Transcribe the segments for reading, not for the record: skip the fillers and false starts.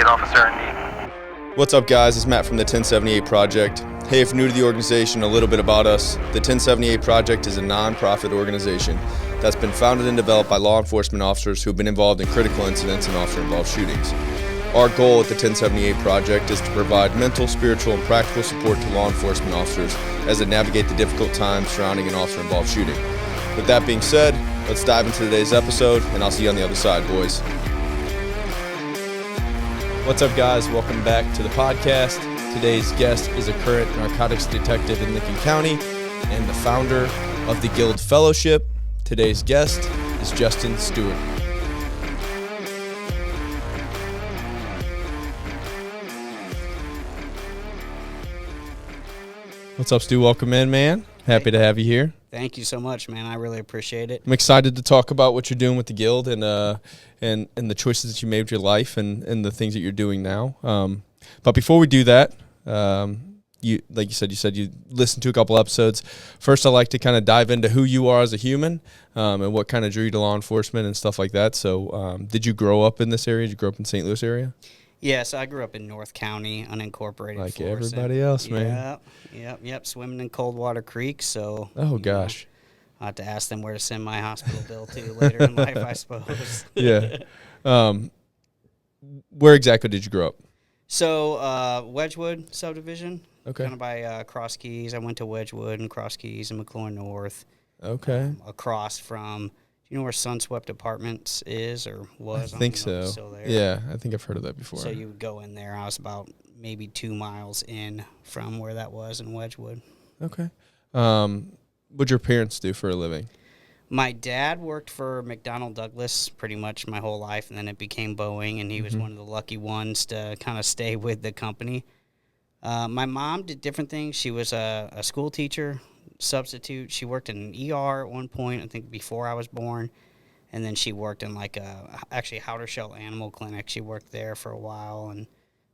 1078 officer in need. What's up, guys? It's Matt from the 1078 Project. Hey, if you're new to the organization, a little bit about us. The 1078 Project is a non-profit organization that's been founded and developed by law enforcement officers who have been involved in critical incidents and officer-involved shootings. Our goal at the 1078 Project is to provide mental, spiritual, and practical support to law enforcement officers as they navigate the difficult times surrounding an officer-involved shooting. With that being said, let's dive into today's episode, and I'll see you on the other side, boys. What's up, guys? Welcome back to the podcast. Today's guest is a current narcotics detective in Lincoln County and the founder of the Guild Fellowship. Today's guest is Justin Stewart. What's up, Stu? Welcome in, man. Happy to have you here. Thank you so much, man. I really appreciate it. I'm excited to talk about what you're doing with the Guild and the choices that you made with your life and the things that you're doing now. But before we do that, you said you listened to a couple episodes. First, I'd like to kind of dive into who you are as a human and what kind of drew you to law enforcement and stuff like that. So did you grow up in this area? Did you grow up in St. Louis area? Yes, I grew up in North County, unincorporated. Like Florissant. Everybody else, man. Yep. Swimming in Coldwater Creek. So. Oh gosh. I'll have to ask them where to send my hospital bill to later in life, I suppose. Yeah. Where exactly did you grow up? So Wedgewood subdivision. Okay. Kind of by Cross Keys. I went to Wedgewood and Cross Keys and McLaurin North. Okay. Across from. You know where Sunswept Apartments is or was? I think so. Still there. Yeah, I think I've heard of that before. So you would go in there. I was about maybe 2 miles in from where that was in Wedgewood. Okay. What'd your parents do for a living? My dad worked for McDonnell Douglas pretty much my whole life, and then it became Boeing, and he was one of the lucky ones to kind of stay with the company. My mom did different things. She was a school teacher. Substitute. She worked in an ER at one point, I think before I was born, and then she worked in like actually Hauterschel Animal Clinic. She worked there for a while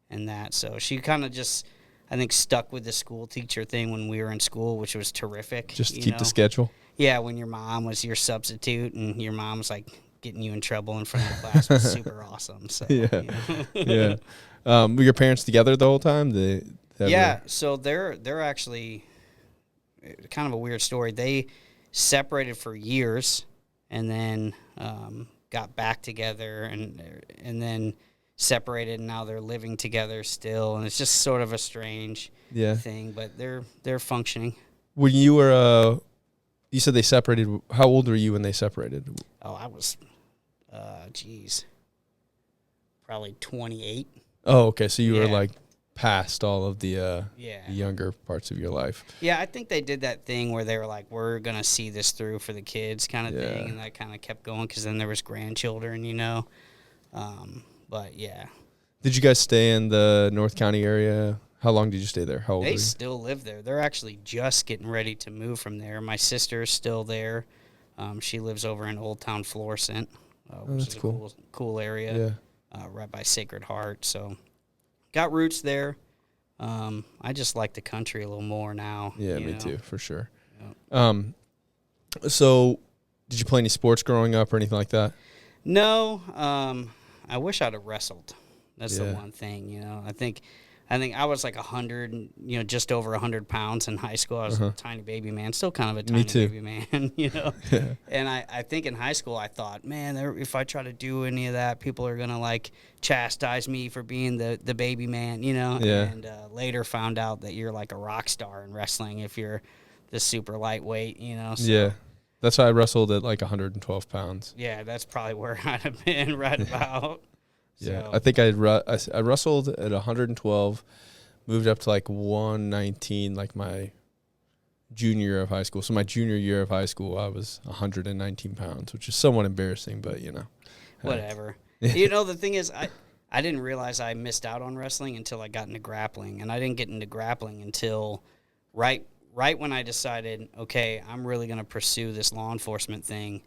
and that. So she kind of just, I think, stuck with the school teacher thing when we were in school, which was terrific. Just to keep the schedule? Yeah, when your mom was your substitute and your mom was like getting you in trouble in front of the class was super awesome. So yeah, you know. Yeah. Were your parents together the whole time? So they're actually kind of a weird story. They separated for years and then got back together and then separated, and now they're living together still, and it's just sort of a strange thing, but they're functioning. When you were you said they separated, how old were you when they separated? Oh, I was probably 28. Oh, okay, so you were like past all of the younger parts of your life. Yeah, I think they did that thing where they were like, we're going to see this through for the kids kind of thing, and that kind of kept going because then there was grandchildren, you know. But, yeah. Did you guys stay in the North County area? How long did you stay there? How old were you? They still live there. They're actually just getting ready to move from there. My sister's still there. She lives over in Old Town Florissant, which is a cool area, right by Sacred Heart, so... Got roots there. I just like the country a little more now. Yeah, me too, for sure. Yep. So, did you play any sports growing up or anything like that? No. I wish I'd have wrestled. That's the one thing, you know. I think I was like 100, just over 100 pounds in high school. I was a tiny baby man, still kind of a tiny baby man, you know. Yeah. And I think in high school I thought, man, if I try to do any of that, people are going to like chastise me for being the baby man, you know. Yeah. And later found out that you're like a rock star in wrestling if you're the super lightweight, you know. So, yeah. That's why I wrestled at like 112 pounds. Yeah, that's probably where I'd have been right about. Yeah, So. I think I wrestled at 112, moved up to like 119 like my junior year of high school. So my junior year of high school, I was 119 pounds, which is somewhat embarrassing, but, you know. Whatever. You know, the thing is, I didn't realize I missed out on wrestling until I got into grappling, and I didn't get into grappling until right when I decided, okay, I'm really going to pursue this law enforcement thing.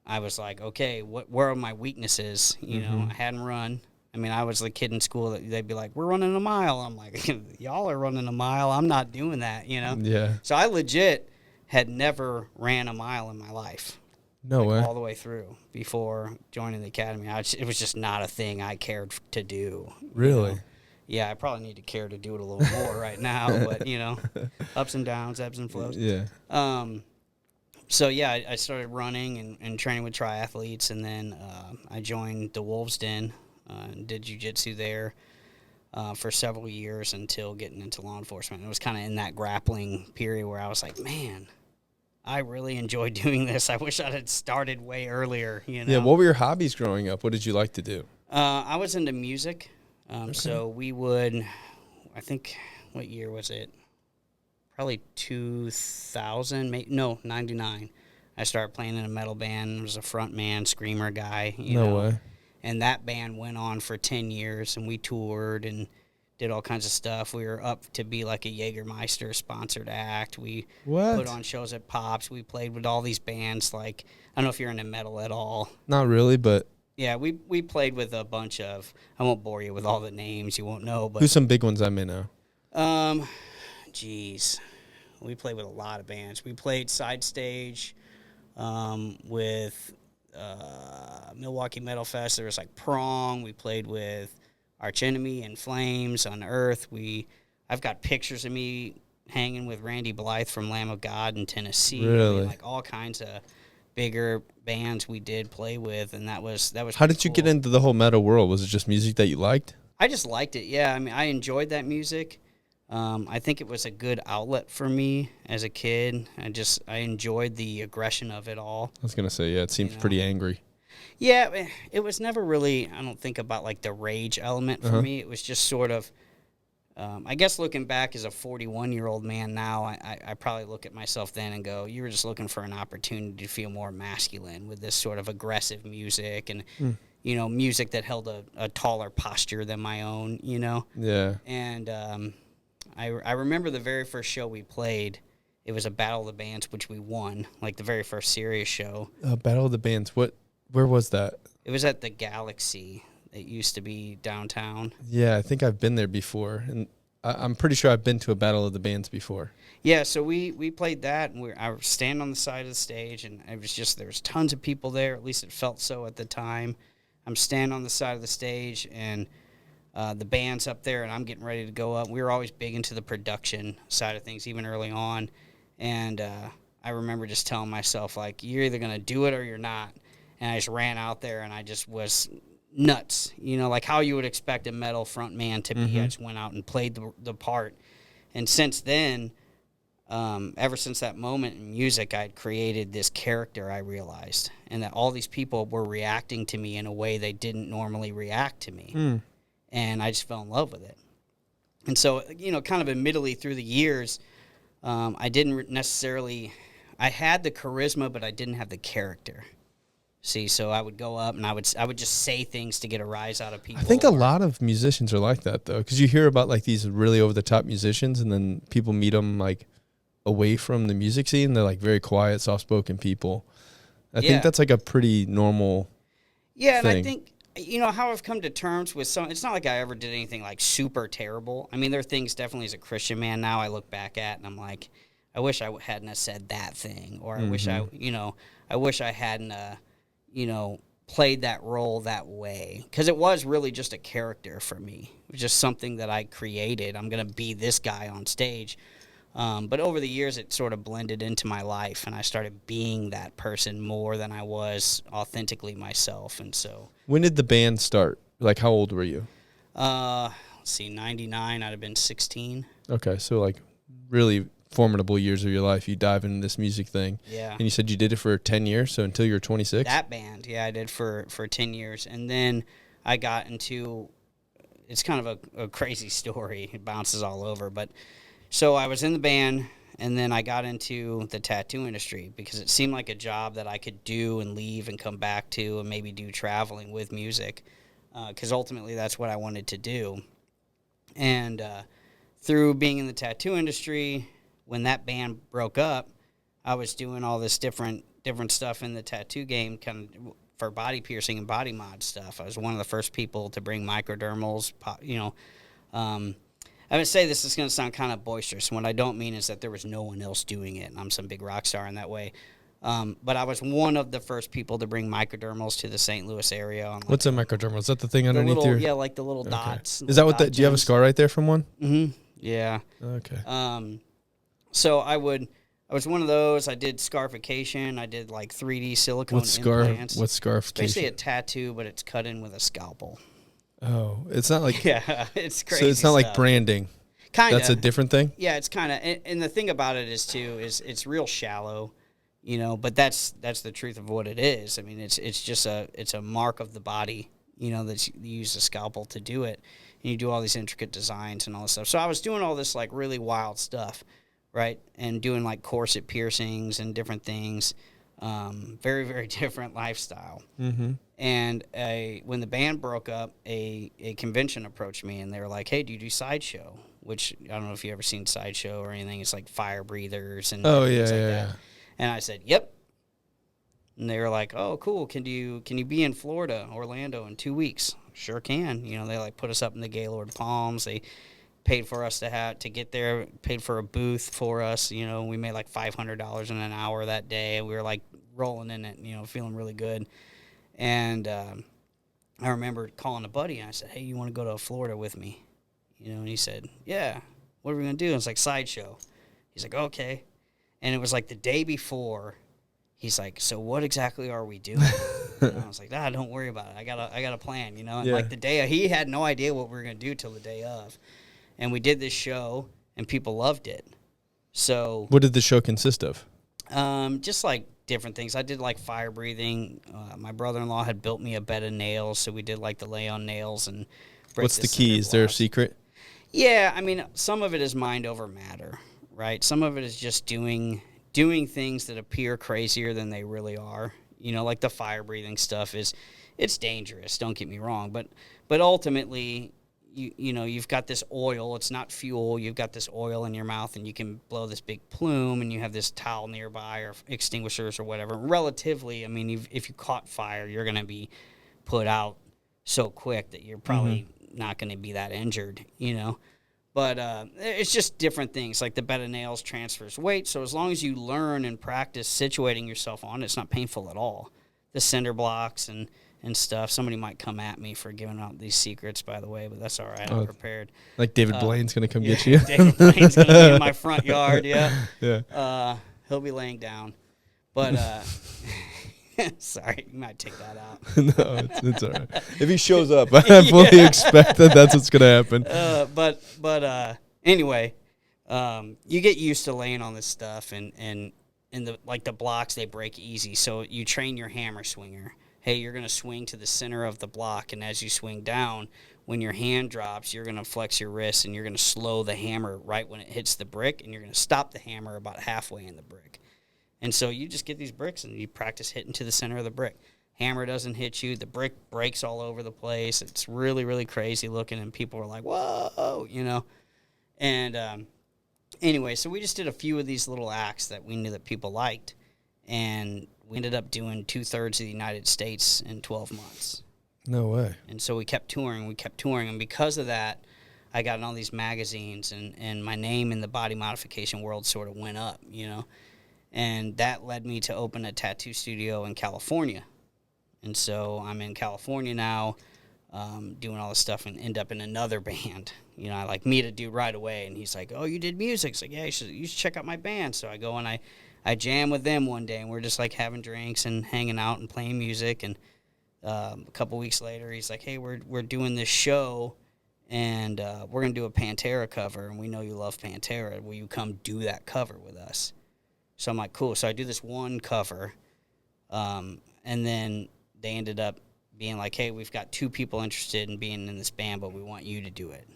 I was like, okay, where are my weaknesses? You know, I hadn't run. I mean, I was the kid in school that they'd be like, we're running a mile. I'm like, y'all are running a mile. I'm not doing that, you know? Yeah. So I legit had never ran a mile in my life. No way. all the way through before joining the academy. It was just not a thing I cared to do. Really? Yeah, I probably need to care to do it a little more right now, but ups and downs, ebbs and flows. Yeah. So yeah, I started running and training with triathletes, and then I joined the Wolves Den and did jiu-jitsu there for several years until getting into law enforcement. It was kind of in that grappling period where I was like, man, I really enjoy doing this. I wish I had started way earlier. Yeah. What were your hobbies growing up? What did you like to do? I was into music, so we would. I think what year was it? Probably 2000, maybe, no, 99. I started playing in a metal band. I was a front man, screamer guy. No way. And that band went on for 10 years, and we toured and did all kinds of stuff. We were up to be like a Jägermeister sponsored act. We put on shows at Pops. We played with all these bands. Like, I don't know if you're into metal at all. Not really, but Yeah, we played with a bunch of. I won't bore you with all the names. You won't know, but who's some big ones I may know? Geez, we played with a lot of bands. We played Side Stage with Milwaukee Metal Fest. There was like Prong. We played with Arch Enemy and Flames on Earth. I've got pictures of me hanging with Randy Blythe from Lamb of God in Tennessee. Really? I mean, like all kinds of bigger bands we did play with, and that was. How did you get into the whole metal world? Was it just music that you liked? I just liked it. Yeah, I mean, I enjoyed that music. I think it was a good outlet for me as a kid. I enjoyed the aggression of it all. I was gonna say, yeah, it seems pretty angry. Yeah, it was never really. I don't think about like the rage element for me. It was just sort of. I guess looking back as a 41-year-old man now, I probably look at myself then and go, you were just looking for an opportunity to feel more masculine with this sort of aggressive music and, music that held a taller posture than my own, Yeah. And I remember the very first show we played. It was a Battle of the Bands, which we won, like the very first serious show. Battle of the Bands. Where was that? It was at the Galaxy. It used to be downtown. Yeah, I think I've been there before, and I'm pretty sure I've been to a Battle of the Bands before. Yeah, so we played that, and I was standing on the side of the stage, and it was just, there was tons of people there, at least it felt so at the time. I'm standing on the side of the stage, and the band's up there, and I'm getting ready to go up. We were always big into the production side of things, even early on, and I remember just telling myself, like, you're either going to do it or you're not, and I just ran out there, and I just was nuts, like how you would expect a metal front man to be. I just went out and played the part, and since then, ever since that moment in music, I'd created this character, I realized, and that all these people were reacting to me in a way they didn't normally react to me, and I just fell in love with it. And so, kind of admittedly through the years, I didn't necessarily, I had the charisma, but I didn't have the character. See, so I would go up and I would just say things to get a rise out of people. I think a lot of musicians are like that, though, because you hear about like these really over-the-top musicians, and then people meet them like away from the music scene. They're like very quiet, soft-spoken people. I think that's like a pretty normal thing. And I think, how I've come to terms with some, it's not like I ever did anything like super terrible. I mean, there are things definitely as a Christian man now I look back at and I'm like, I wish I hadn't have said that thing, or I wish I wish I hadn't played that role that way. Because it was really just a character for me. It was just something that I created. I'm going to be this guy on stage. But over the years, it sort of blended into my life, and I started being that person more than I was authentically myself. And so, when did the band start? Like, how old were you? Let's see, 99, I'd have been 16. Okay, so like really formidable years of your life, you dive into this music thing. Yeah. And you said you did it for 10 years, so until you were 26? That band, yeah, I did for 10 years. And then I got into, it's kind of a crazy story. It bounces all over. But so I was in the band, and then I got into the tattoo industry because it seemed like a job that I could do and leave and come back to and maybe do traveling with music, because ultimately that's what I wanted to do. And through being in the tattoo industry, when that band broke up, I was doing all this different stuff in the tattoo game, kind of for body piercing and body mod stuff. I was one of the first people to bring microdermals. I would say this is going to sound kind of boisterous. And what I don't mean is that there was no one else doing it, and I'm some big rock star in that way. But I was one of the first people to bring microdermals to the St. Louis area. On What's a microdermal? Is that the thing underneath little, your? Yeah, like the little Okay. dots. Is that what that? Do you have a scar right there from one? Mm-hmm. Yeah. Okay. So I was one of those. I did scarification. I did like 3D silicone implants. What's scarification? It's basically a tattoo, but it's cut in with a scalpel. Oh, it's not like Yeah, it's crazy. So it's not like stuff. branding. Kind of. That's a different thing. Yeah, it's kind of, and the thing about it is too is it's real shallow, but that's the truth of what it is. I mean, it's just it's a mark of the body, that you use a scalpel to do it, and you do all these intricate designs and all this stuff. So I was doing all this like really wild stuff, right, and doing like corset piercings and different things, very very different lifestyle. Mm-hmm. And when the band broke up, a convention approached me, and they were like, "Hey, do you do sideshow?" Which I don't know if you ever seen sideshow or anything. It's like fire breathers and things like that. And I said, "Yep." And they were like, "Oh, cool. Can you be in Florida, Orlando, in 2 weeks?" Sure can. They like put us up in the Gaylord Palms. They paid for us to get there. Paid for a booth for us. We made like $500 in an hour that day. We were like rolling in it. Feeling really good. And I remember calling a buddy, and I said, "Hey, you want to go to Florida with me?" And he said, "Yeah, what are we going to do?" And it's like, "Sideshow." He's like, "Okay." And it was like the day before. He's like, "So what exactly are we doing?" And I was like, "Don't worry about it. I got a plan, And like the day, he had no idea what we were going to do till the day of. And we did this show, and people loved it. So what did the show consist of? Just like different things. I did like fire breathing. My brother-in-law had built me a bed of nails, so we did like the lay on nails and break. What's the key? Is there a secret? Yeah, I mean, some of it is mind over matter, right? Some of it is just doing things that appear crazier than they really are. Like the fire breathing stuff it's dangerous. Don't get me wrong, but ultimately, you've got this oil. It's not fuel. You've got this oil in your mouth, and you can blow this big plume, and you have this towel nearby or extinguishers or whatever. Relatively, I mean, if you caught fire, you're going to be put out so quick that you're probably not going to be that injured, But it's just different things. Like the bed of nails transfers weight, so as long as you learn and practice situating yourself on it, it's not painful at all. The cinder blocks and stuff. Somebody might come at me for giving out these secrets, by the way, but that's all right. I'm prepared. Like David Blaine's going to come get you? David Blaine's going to be in my front yard, yeah. Yeah. He'll be laying down. But, sorry, you might take that out. No, it's all right. If he shows up, I fully expect that's what's going to happen. But anyway, you get used to laying on this stuff, and the blocks, they break easy. So you train your hammer swinger. Hey, you're going to swing to the center of the block, and as you swing down, when your hand drops, you're going to flex your wrist, and you're going to slow the hammer right when it hits the brick, and you're going to stop the hammer about halfway in the brick. And so you just get these bricks, and you practice hitting to the center of the brick. Hammer doesn't hit you. The brick breaks all over the place. It's really, really crazy looking, and people were like, whoa, And anyway, so we just did a few of these little acts that we knew that people liked, and we ended up doing 2/3 of the United States in 12 months. No way. And so we kept touring, and because of that, I got in all these magazines, and my name in the body modification world sort of went up, And that led me to open a tattoo studio in California. And so I'm in California now, doing all this stuff, and end up in another band. I like meet a dude right away, and he's like, "Oh, you did music?" It's like, "Yeah, you should check out my band." So I go and I jam with them one day, and we're just like having drinks and hanging out and playing music. And a couple weeks later, he's like, "Hey, we're doing this show, and we're gonna do a Pantera cover, and we know you love Pantera. Will you come do that cover with us?" So I'm like, "Cool." So I do this one cover, and then they ended up being like, "Hey, we've got 2 people interested in being in this band, but we want you to do it."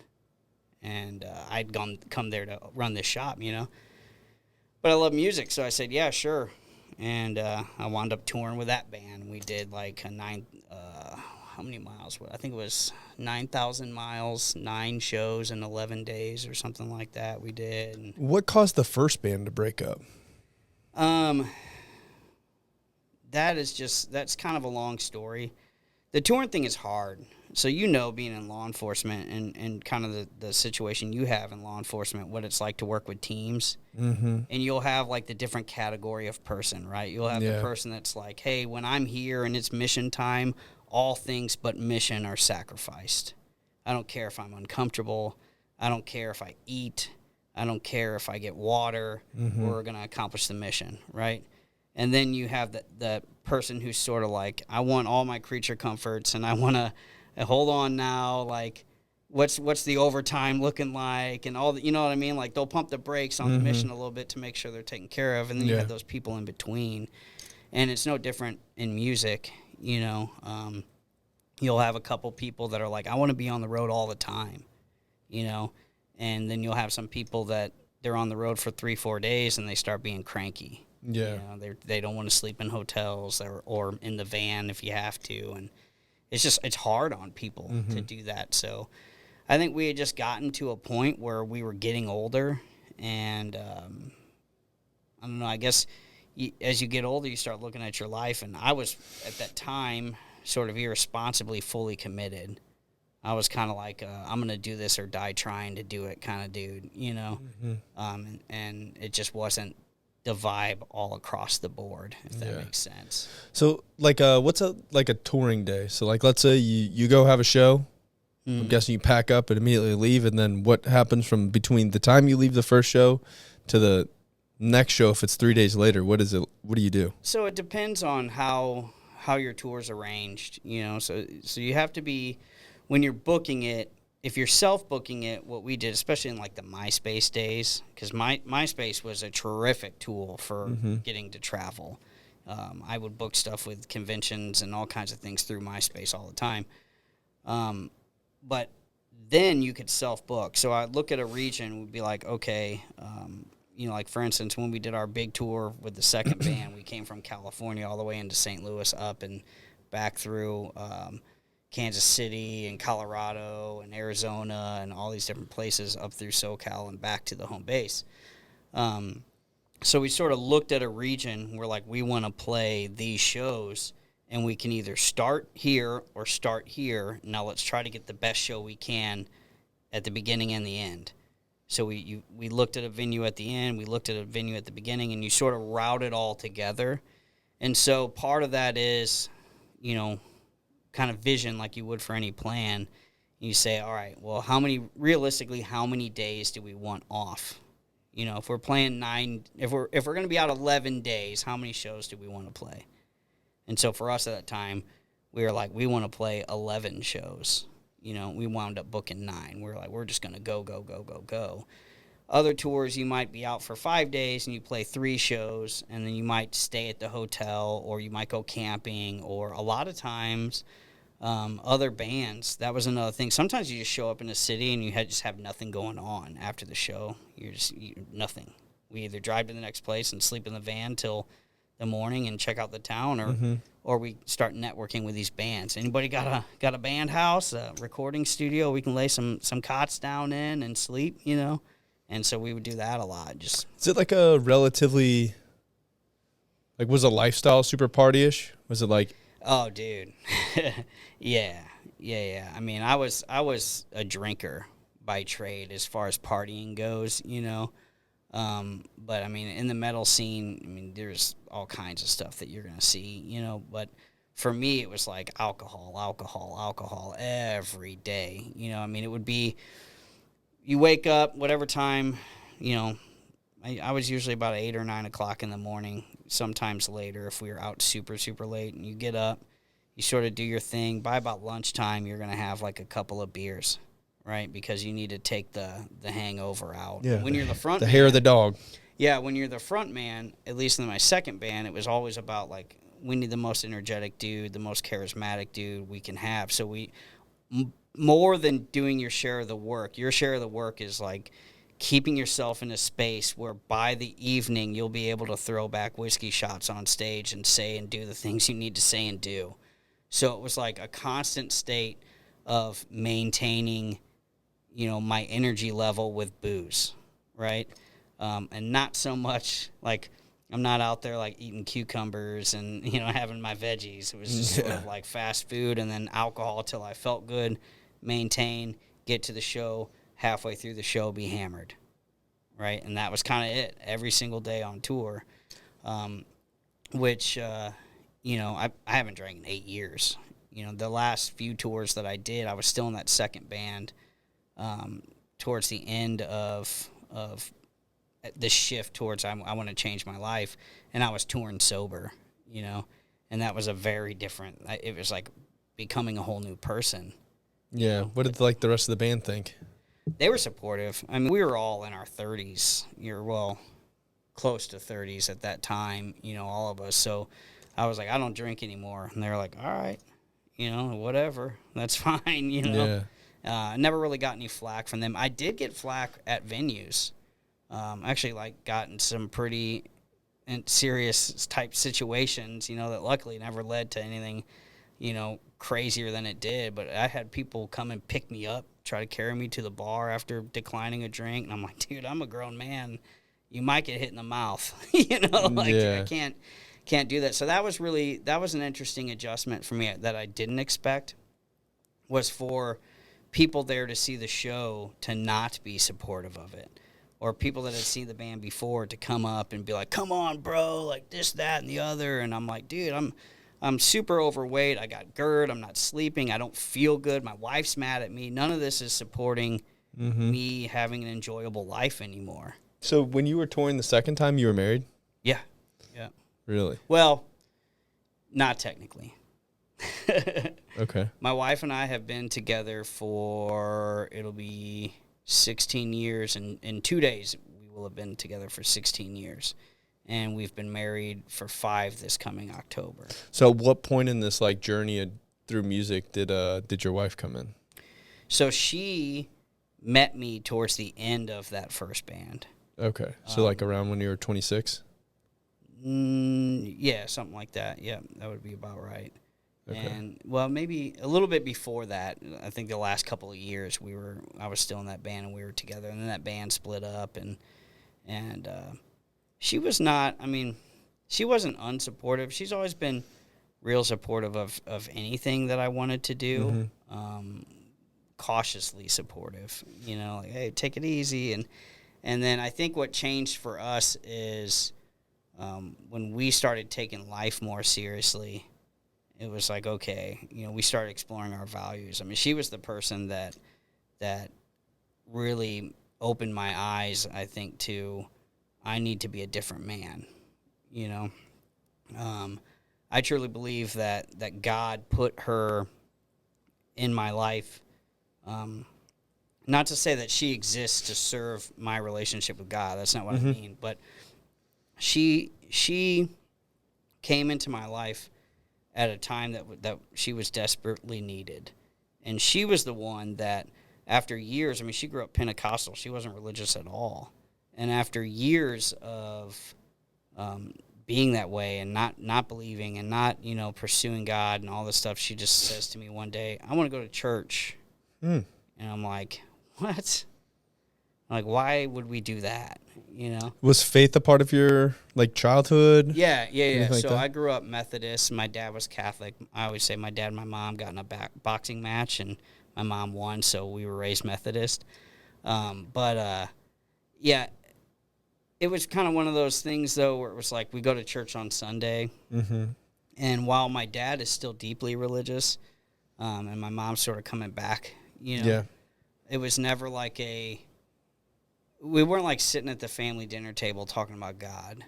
And I'd come there to run this shop, But I love music, so I said, "Yeah, sure." And I wound up touring with that band. We did like how many miles? I think it was 9,000 miles, 9 shows in 11 days or something like that we did. And what caused the first band to break up? That's kind of a long story. The touring thing is hard. So being in law enforcement and kind of the situation you have in law enforcement, what it's like to work with teams. Mm-hmm. And you'll have, like, the different category of person, right? You'll have the person that's like, hey, when I'm here and it's mission time, all things but mission are sacrificed. I don't care if I'm uncomfortable. I don't care if I eat. I don't care if I get water. Mm-hmm. We're going to accomplish the mission, right? And then you have the person who's sort of like, I want all my creature comforts, and I want to hold on now, like, what's the overtime looking like, and all the, you know what I mean? Like, they'll pump the brakes on the mission a little bit to make sure they're taken care of, and then you have those people in between. And it's no different in music, you know. You'll have a couple people that are like, I want to be on the road all the time, you know. And then you'll have some people that they're on the road for 3-4 days and they start being cranky. Yeah. You know, they don't want to sleep in hotels or in the van if you have to. And it's hard on people to do that. So I think we had just gotten to a point where we were getting older. And I don't know, I guess as you get older, you start looking at your life. And I was, at that time, sort of irresponsibly fully committed. I was kind of like, I'm going to do this or die trying to do it kind of dude, you know? And it just wasn't the vibe all across the board, if that makes sense. So, like, what's a touring day? So, like, let's say you go have a show. I'm guessing you pack up and immediately leave, and then what happens from between the time you leave the first show to the next show, if it's 3 days later? What is it? What do you do? So it depends on how your tour's arranged, you know? So you have to be... When you're booking it, if you're self-booking it, what we did, especially in, like, the MySpace days, because MySpace was a terrific tool for getting to travel. I would book stuff with conventions and all kinds of things through MySpace all the time. But then you could self-book. So I'd look at a region, we'd be like, okay, you know, like, for instance, when we did our big tour with the second band, we came from California all the way into St. Louis, up and back through Kansas City and Colorado and Arizona and all these different places up through SoCal and back to the home base. So we sort of looked at a region where, like, we want to play these shows, and we can either start here or start here. Now let's try to get the best show we can at the beginning and the end. So we looked at a venue at the end, we looked at a venue at the beginning, and you sort of route it all together. And so part of that is, you know, kind of vision like you would for any plan. You say, all right, well, realistically, how many days do we want off? You know, if we're playing 9, if we're going to be out 11 days, how many shows do we want to play? And so for us at that time, we were like, we want to play 11 shows. You know, we wound up booking 9. We were like, we're just going to go. Other tours, you might be out for 5 days and you play 3 shows, and then you might stay at the hotel, or you might go camping, or a lot of times other bands. That was another thing. Sometimes you just show up in a city and you just have nothing going on after the show. You're nothing. We either drive to the next place and sleep in the van till the morning and check out the town, or we start networking with these bands. Anybody got a band house, a recording studio we can lay some cots down in and sleep, you know? And so we would do that a lot. Just Is it like a relatively, like, was a lifestyle super party-ish? Was it like... Oh, dude. Yeah. I mean, I was a drinker by trade as far as partying goes, you know. But, I mean, in the metal scene, I mean, there's all kinds of stuff that you're going to see, you know. But for me, it was like alcohol every day. You know, I mean, it would be... You wake up, whatever time, you know, I was usually about 8 or 9 o'clock in the morning, sometimes later if we were out super, super late. And you get up, you sort of do your thing. By about lunchtime, you're going to have like a couple of beers, right? Because you need to take the hangover out. Yeah, when you're the front the man, hair of the dog. Yeah, when you're the front man, at least in my second band, it was always about, like, we need the most energetic dude, the most charismatic dude we can have. So more than doing your share of the work is like keeping yourself in a space where by the evening you'll be able to throw back whiskey shots on stage and say and do the things you need to say and do. So it was like a constant state of maintaining, you know, my energy level with booze, right? And not so much like I'm not out there like eating cucumbers and, having my veggies. It was just sort of like fast food and then alcohol till I felt good, maintain, get to the show, halfway through the show, be hammered. Right? And that was kind of it every single day on tour, which, I haven't drank in 8 years. The last few tours that I did, I was still in that second band towards the end of the shift towards I want to change my life, and I was touring sober, and that was a very different, it was like becoming a whole new person. Yeah. What did the rest of the band think? They were supportive. I mean, we were all in our 30s, close to 30s at that time, all of us. So I was like, I don't drink anymore. And they were like, all right, whatever, that's fine, Yeah. I never really got any flack from them. I did get flack at venues. Actually, got in some pretty serious type situations, that luckily never led to anything, crazier than it did. But I had people come and pick me up, try to carry me to the bar after declining a drink. And I'm like, dude, I'm a grown man. You might get hit in the mouth, I can't do that. So that was an interesting adjustment for me that I didn't expect, was for people there to see the show to not be supportive of it, or people that had seen the band before to come up and be like, come on, bro, like this, that, and the other. And I'm like, dude, I'm super overweight. I got GERD. I'm not sleeping. I don't feel good. My wife's mad at me. None of this is supporting me having an enjoyable life anymore. So when you were touring the second time, you were married? Yeah. Really? Well, not technically. Okay. My wife and I have been together for, it'll be 16 years. And in 2 days, we will have been together for 16 years. And we've been married for 5 this coming October. So what point in this journey through music did your wife come in? So she met me towards the end of that first band. Okay. So around when you were 26? Yeah, something like that. Yeah, that would be about right. Okay. And maybe a little bit before that. I think the last couple of years I was still in that band and we were together, and then that band split up, and she was not. I mean, she wasn't unsupportive. She's always been real supportive of anything that I wanted to do. Cautiously supportive. Like, hey, take it easy, and then I think what changed for us is when we started taking life more seriously. It was like, okay, we started exploring our values. I mean, she was the person that really opened my eyes, I think, to I need to be a different man. I truly believe that God put her in my life. Not to say that she exists to serve my relationship with God. That's not what I mean. But she came into my life at a time that she was desperately needed. And she was the one that, after years, I mean, she grew up Pentecostal. She wasn't religious at all. And after years of being that way and not believing and not, pursuing God and all this stuff, she just says to me one day, I want to go to church. And I'm like, what? Like, why would we do that? Was faith a part of your childhood? Yeah. Like so that? I grew up Methodist. My dad was Catholic. I always say my dad and my mom got in a boxing match, and my mom won, so we were raised Methodist. Yeah, it was kind of one of those things, though, where it was like we go to church on Sunday, and while my dad is still deeply religious, and my mom's sort of coming back, it was never like we weren't sitting at the family dinner table talking about God,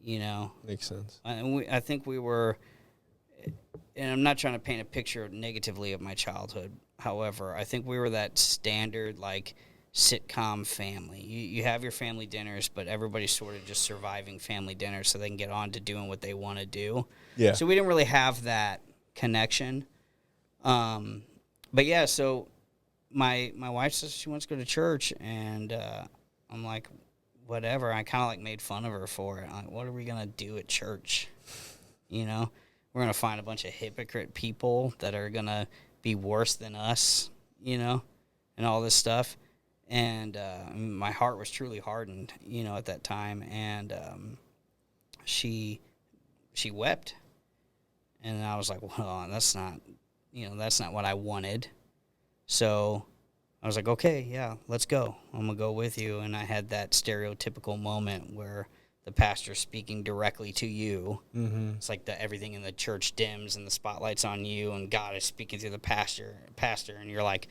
Makes sense. And I think we were, and I'm not trying to paint a picture negatively of my childhood. However, I think we were that standard, sitcom family. You have your family dinners, but everybody's sort of just surviving family dinners so they can get on to doing what they want to do. Yeah. So we didn't really have that connection. But yeah, so my wife says she wants to go to church, and I'm like, whatever. I kind of made fun of her for it. I'm like, what are we going to do at church? We're going to find a bunch of hypocrite people that are going to be worse than us, and all this stuff. And my heart was truly hardened, at that time. And she wept. And I was like, well, that's not what I wanted. So I was like, okay, yeah, let's go. I'm going to go with you. And I had that stereotypical moment where the pastor's speaking directly to you. Mm-hmm. It's like everything in the church dims and the spotlight's on you, and God is speaking through the pastor, and you're like,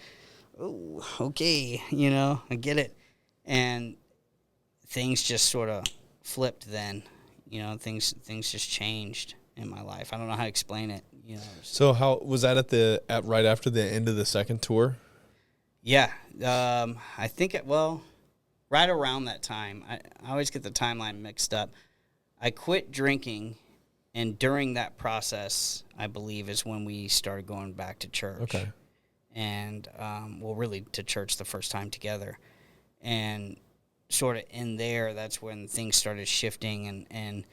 oh, okay, I get it. And things just sort of flipped then. Things just changed in my life. I don't know how to explain it. So how was that right after the end of the second tour? Yeah, I think right around that time. I always get the timeline mixed up. I quit drinking, and during that process, I believe, is when we started going back to church. Okay. And really to church the first time together, and sort of in there, that's when things started shifting, and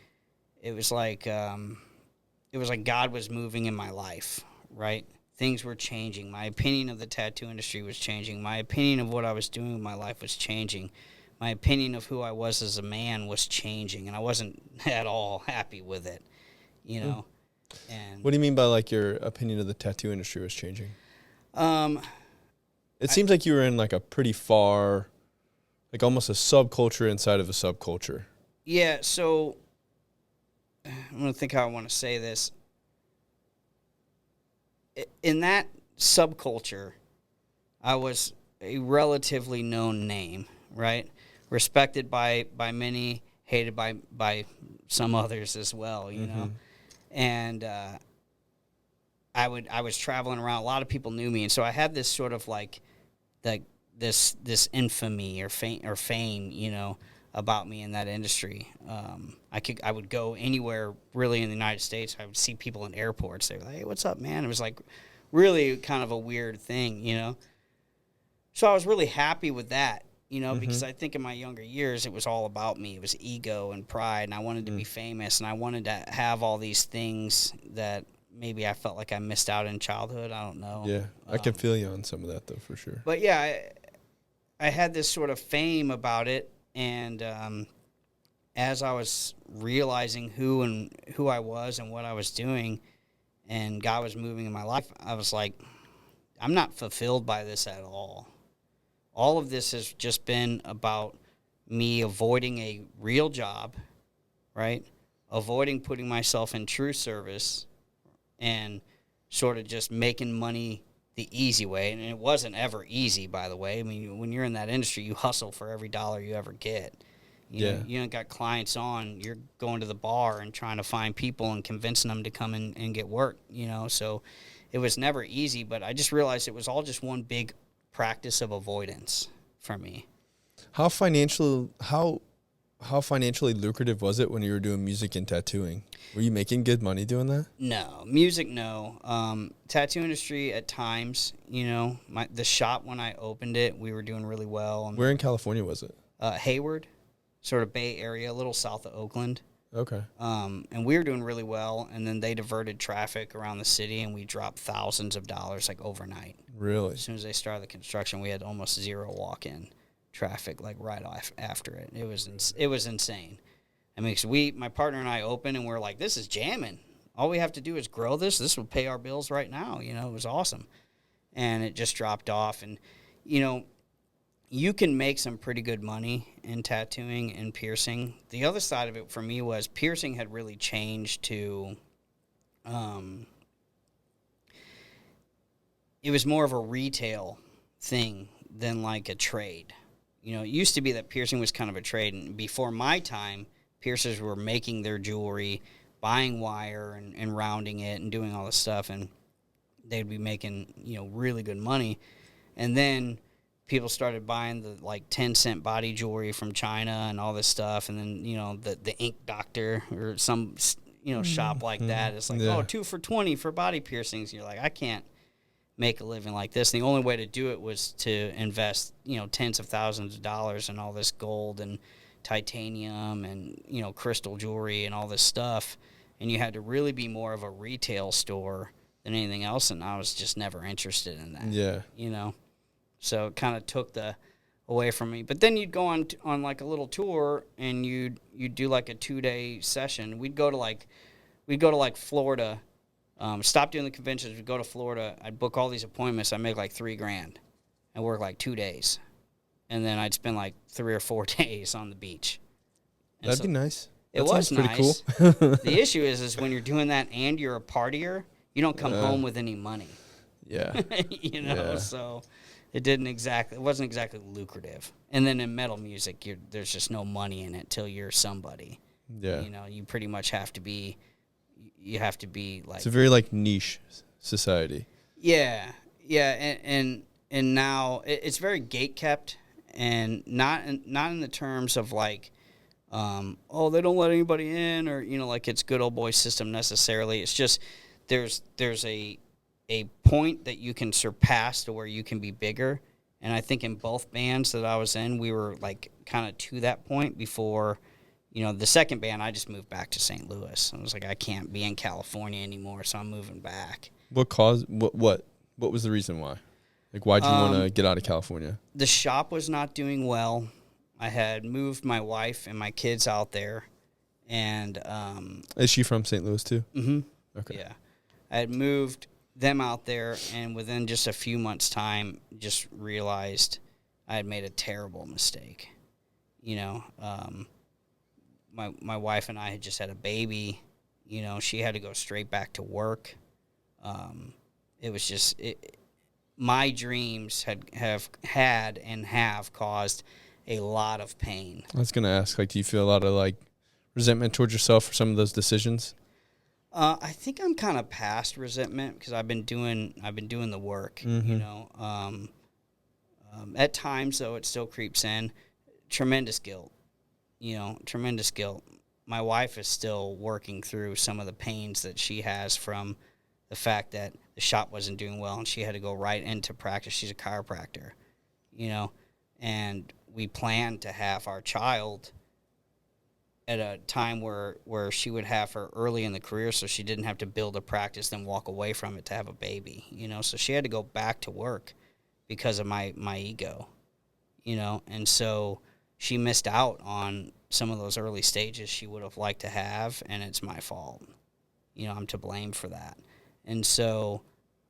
it was like God was moving in my life, right? Things were changing. My opinion of the tattoo industry was changing. My opinion of what I was doing with my life was changing. My opinion of who I was as a man was changing, and I wasn't at all happy with it, And what do you mean by like your opinion of the tattoo industry was changing? It seems like you were in like a pretty far, like almost a subculture inside of a subculture. Yeah, so I'm going to think how I want to say this. In that subculture, I was a relatively known name, right? Respected by many, hated by some others as well, know. And I was traveling around. A lot of people knew me, and so I had this sort of like this infamy or fame, about me in that industry. I would go anywhere really in the United States. I would see people in airports. They were like, "Hey, what's up, man?" It was like really kind of a weird thing, So I was really happy with that, because I think in my younger years it was all about me. It was ego and pride, and I wanted to be famous, and I wanted to have all these things that maybe I felt like I missed out in childhood. I don't know. Yeah, I can feel you on some of that though, for sure. But yeah, I had this sort of fame about it. And as I was realizing who I was and what I was doing, and God was moving in my life, I was like, I'm not fulfilled by this at all. All of this has just been about me avoiding a real job, right? Avoiding putting myself in true service, and sort of just making money the easy way. And it wasn't ever easy, by the way. I mean, when you're in that industry, you hustle for every dollar you ever get. You know, you ain't got clients on. You're going to the bar and trying to find people and convincing them to come in and get work, So it was never easy, but I just realized it was all just one big practice of avoidance for me. How financially lucrative was it when you were doing music and tattooing? Were you making good money doing that? No. Music, no. Tattoo industry at times, the shop when I opened it, we were doing really well. Where in California was it? Hayward, sort of Bay Area, a little south of Oakland. Okay. And we were doing really well, and then they diverted traffic around the city, and we dropped thousands of dollars like overnight. Really? As soon as they started the construction, we had almost zero walk-in traffic like right off after it. It was insane. I mean, 'cause my partner and I opened, and we're like, this is jamming. All we have to do is grow this. This will pay our bills right now. It was awesome. And it just dropped off. And, you can make some pretty good money in tattooing and piercing. The other side of it for me was piercing had really changed to, it was more of a retail thing than like a trade. It used to be that piercing was kind of a trade. And before my time, piercers were making their jewelry, buying wire and rounding it and doing all this stuff, and they'd be making, really good money. And then people started buying the 10-cent body jewelry from China and all this stuff, and then, the Ink Doctor or some, shop like that. It's like, 2 for $20 for body piercings. You're like, I can't make a living like this. And the only way to do it was to invest, tens of thousands of dollars in all this gold and titanium and, crystal jewelry and all this stuff. And you had to really be more of a retail store than anything else. And I was just never interested in that. Yeah. So it kind of took the away from me. But then you'd go on like a little tour, and you'd do like a 2-day session. We'd go to like Florida, stop doing the conventions. We'd go to Florida. I'd book all these appointments. I'd make like $3,000 and work like 2 days. And then I'd spend like 3 or 4 days on the beach. And That'd be nice. It That was sounds nice. pretty cool. The issue is when you're doing that and you're a partier, you don't come home with any money. Yeah. Yeah. So it wasn't exactly lucrative. And then in metal music, there's just no money in it till you're somebody. Yeah. You pretty much have to be like. It's a very like niche society. Yeah. And now it's very gate kept, and not in the terms of like, they don't let anybody in, or like it's good old boy system necessarily. It's just there's a point that you can surpass to where you can be bigger. And I think in both bands that I was in, we were like kind of to that point before, the second band, I just moved back to St. Louis. I was like, I can't be in California anymore, so I'm moving back. What was the reason why? Like, why'd you want to get out of California? The shop was not doing well. I had moved my wife and my kids out there, and Is she from St. Louis too? Mm-hmm. Okay. Yeah, I had moved them out there, and within just a few months' time, just realized I had made a terrible mistake. My wife and I had just had a baby. She had to go straight back to work. It was just my dreams have caused a lot of pain. I was gonna ask, like, do you feel a lot of like resentment towards yourself for some of those decisions? I think I'm kind of past resentment because I've been doing the work. Mm-hmm. At times though, it still creeps in. Tremendous guilt. Tremendous guilt. My wife is still working through some of the pains that she has from the fact that the shop wasn't doing well and she had to go right into practice. She's a chiropractor, and we planned to have our child at a time where she would have her early in the career so she didn't have to build a practice then walk away from it to have a baby, so she had to go back to work because of my ego, and so she missed out on some of those early stages she would have liked to have, and it's my fault. I'm to blame for that. And so,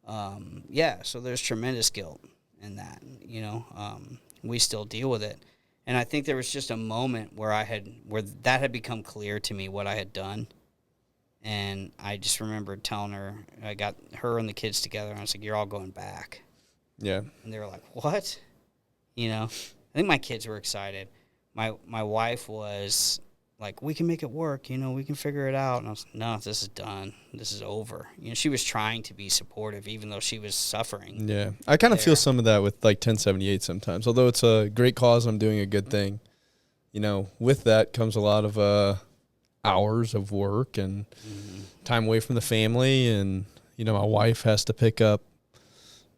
so there's tremendous guilt in that, we still deal with it. And I think there was just a moment where that had become clear to me what I had done. And I just remember telling her, I got her and the kids together, and I was like, you're all going back. Yeah. And they were like, what? I think my kids were excited. My wife was like, we can make it work, we can figure it out. And I was like, no, this is done. This is over. She was trying to be supportive, even though she was suffering. Yeah. I kind of feel some of that with like 1078 sometimes. Although it's a great cause, I'm doing a good thing. With that comes a lot of hours of work and time away from the family. And, my wife has to pick up,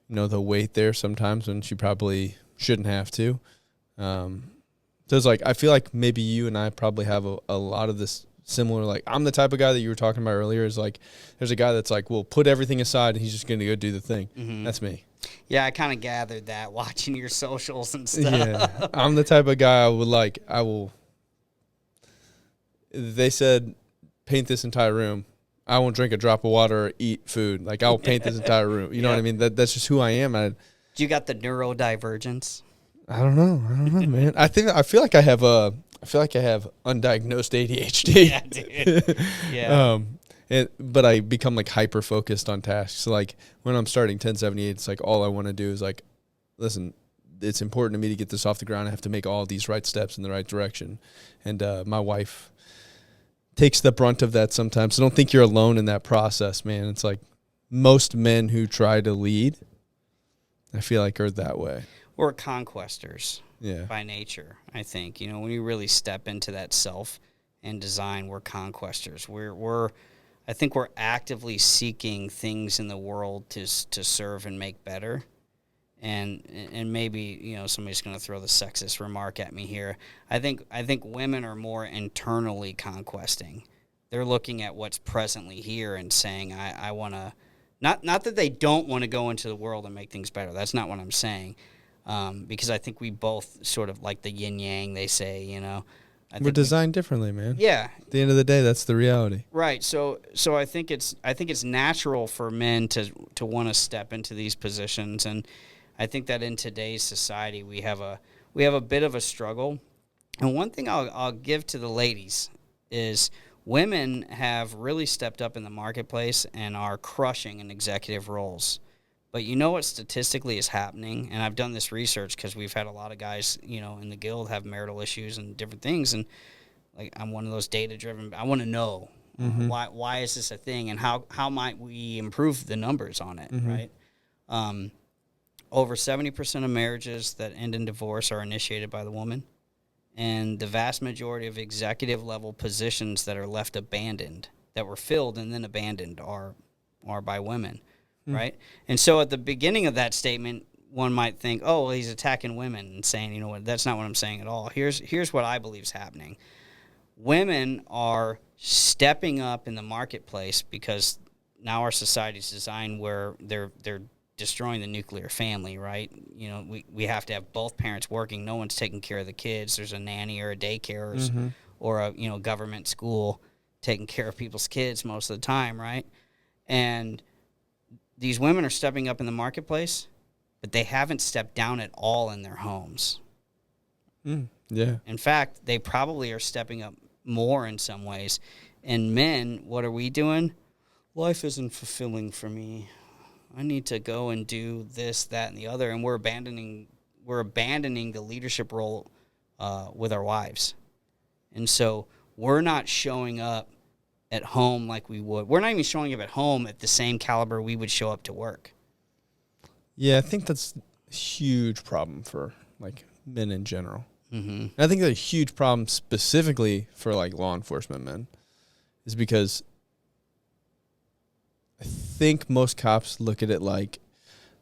the weight there sometimes when she probably shouldn't have to. So it's like, I feel like maybe you and I probably have a lot of this similar, like, I'm the type of guy that you were talking about earlier is like, there's a guy that's like, well, put everything aside and he's just going to go do the thing. Mm-hmm. That's me. Yeah, I kind of gathered that watching your socials and stuff. Yeah, I'm the type of guy they said, paint this entire room. I won't drink a drop of water or eat food. Like, I'll paint this entire room. You know what I mean? That's just who I am. You got the neurodivergence? I don't know, man. I feel like I have undiagnosed ADHD. Yeah, dude. Yeah. But I become like hyper focused on tasks. So like when I'm starting 1078, it's like all I want to do is like, listen, it's important to me to get this off the ground. I have to make all these right steps in the right direction. And my wife takes the brunt of that sometimes. So don't think you're alone in that process, man. It's like most men who try to lead, I feel like, are that way. We're conquestors by nature, I think. When you really step into that self and design, we're conquestors. I think we're actively seeking things in the world to serve and make better. And maybe, somebody's going to throw the sexist remark at me here. I think women are more internally conquesting. They're looking at what's presently here and saying, I want to, not that they don't want to go into the world and make things better. That's not what I'm saying. because I think we both sort of like the yin yang, they say, you know. We're designed differently, man. Yeah. At the end of the day, that's the reality. Right. So I think it's natural for men to want to step into these positions, and I think that in today's society we have a bit of a struggle. And one thing I'll give to the ladies is women have really stepped up in the marketplace and are crushing in executive roles. But you know what statistically is happening? And I've done this research because we've had a lot of guys, you know, in the guild have marital issues and different things. And like, I'm one of those data-driven. I want to know why is this a thing, and how might we improve the numbers on it, right? Over 70% of marriages that end in divorce are initiated by the woman. And the vast majority of executive-level positions that are left abandoned, that were filled and then abandoned, are by women. Right? And so at the beginning of that statement, one might think, oh, well, he's attacking women and saying, you know what, that's not what I'm saying at all. Here's what I believe is happening. Women are stepping up in the marketplace because now our society's designed where they're destroying the nuclear family, right? You know, we have to have both parents working. No one's taking care of the kids. There's a nanny or a daycare or a, you know, government school taking care of people's kids most of the time, right? And these women are stepping up in the marketplace, but they haven't stepped down at all in their homes. Yeah. In fact, they probably are stepping up more in some ways. And men, what are we doing? Life isn't fulfilling for me. I need to go and do this, that, and the other. And we're abandoning the leadership role with our wives. And so we're not showing up at home like we would. We're not even showing up at home at the same caliber we would show up to work. Yeah, I think that's a huge problem for, like, men in general. And I think that's a huge problem specifically for, like, law enforcement men is because I think most cops look at it like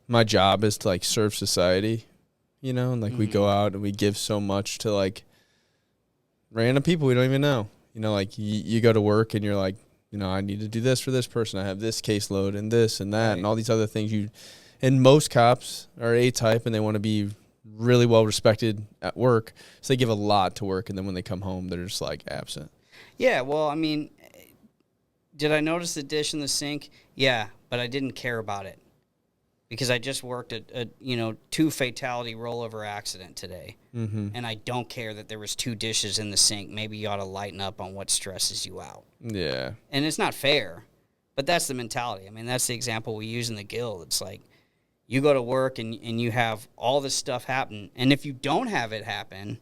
my job is to, like, serve society, you know, and, like, we go out and we give so much to, like, random people we don't even know. You know, like, you go to work and you're like, you know, I need to do this for this person. I have this caseload and this and that and all these other things. And most cops are A-type and they want to be really well respected at work. So they give a lot to work. And then when they come home, they're just, like, absent. Yeah, well, I mean, did I notice the dish in the sink? Yeah, but I didn't care about it because I just worked a 2 fatality rollover accident today. And I don't care that there was 2 dishes in the sink. Maybe you ought to lighten up on what stresses you out. Yeah. And it's not fair, but that's the mentality. I mean, that's the example we use in the guild. It's like you go to work and you have all this stuff happen. And if you don't have it happen,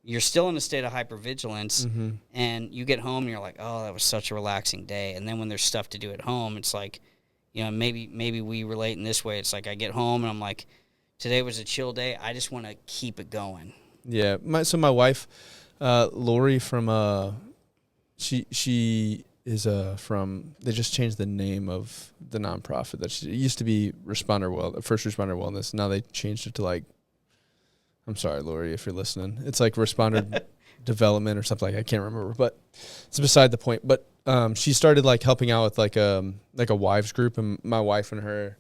you're still in a state of hypervigilance. And you get home and you're like, oh, that was such a relaxing day. And then when there's stuff to do at home, it's like, you know, maybe we relate in this way. It's like I get home and I'm like, today was a chill day. I just want to keep it going. Yeah. My wife, Lori from she is from, they just changed the name of the nonprofit that it used to be First Responder Wellness. Now they changed it to, like, I'm sorry, Lori, if you're listening. It's like Responder Development or something like I can't remember, but it's beside the point. But she started, like, helping out with like a wives group, and my wife and her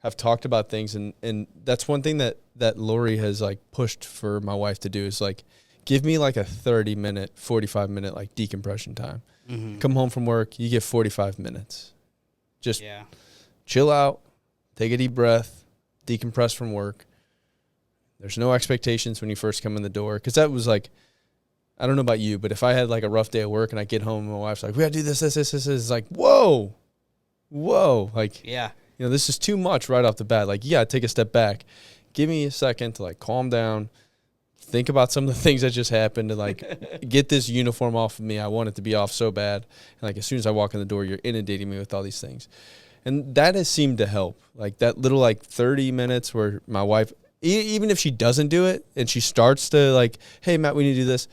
have talked about things, and that's one thing that Lori has, like, pushed for my wife to do is, like, give me, like, a 30-minute, 45-minute, like, decompression time. Come home from work, you get 45 minutes. Just chill out, take a deep breath, decompress from work. There's no expectations when you first come in the door. Because that was, like, I don't know about you, but if I had, like, a rough day at work and I get home and my wife's like, we got to do this. It's like, whoa. Like, you know, this is too much right off the bat. Like, you got to take a step back. Give me a second to, like, calm down, think about some of the things that just happened, and, like, get this uniform off of me. I want it to be off so bad. And, like, as soon as I walk in the door, you're inundating me with all these things. And that has seemed to help. Like, that little, like, 30 minutes where my wife, even if she doesn't do it and she starts to, like, hey, Matt, we need to do this,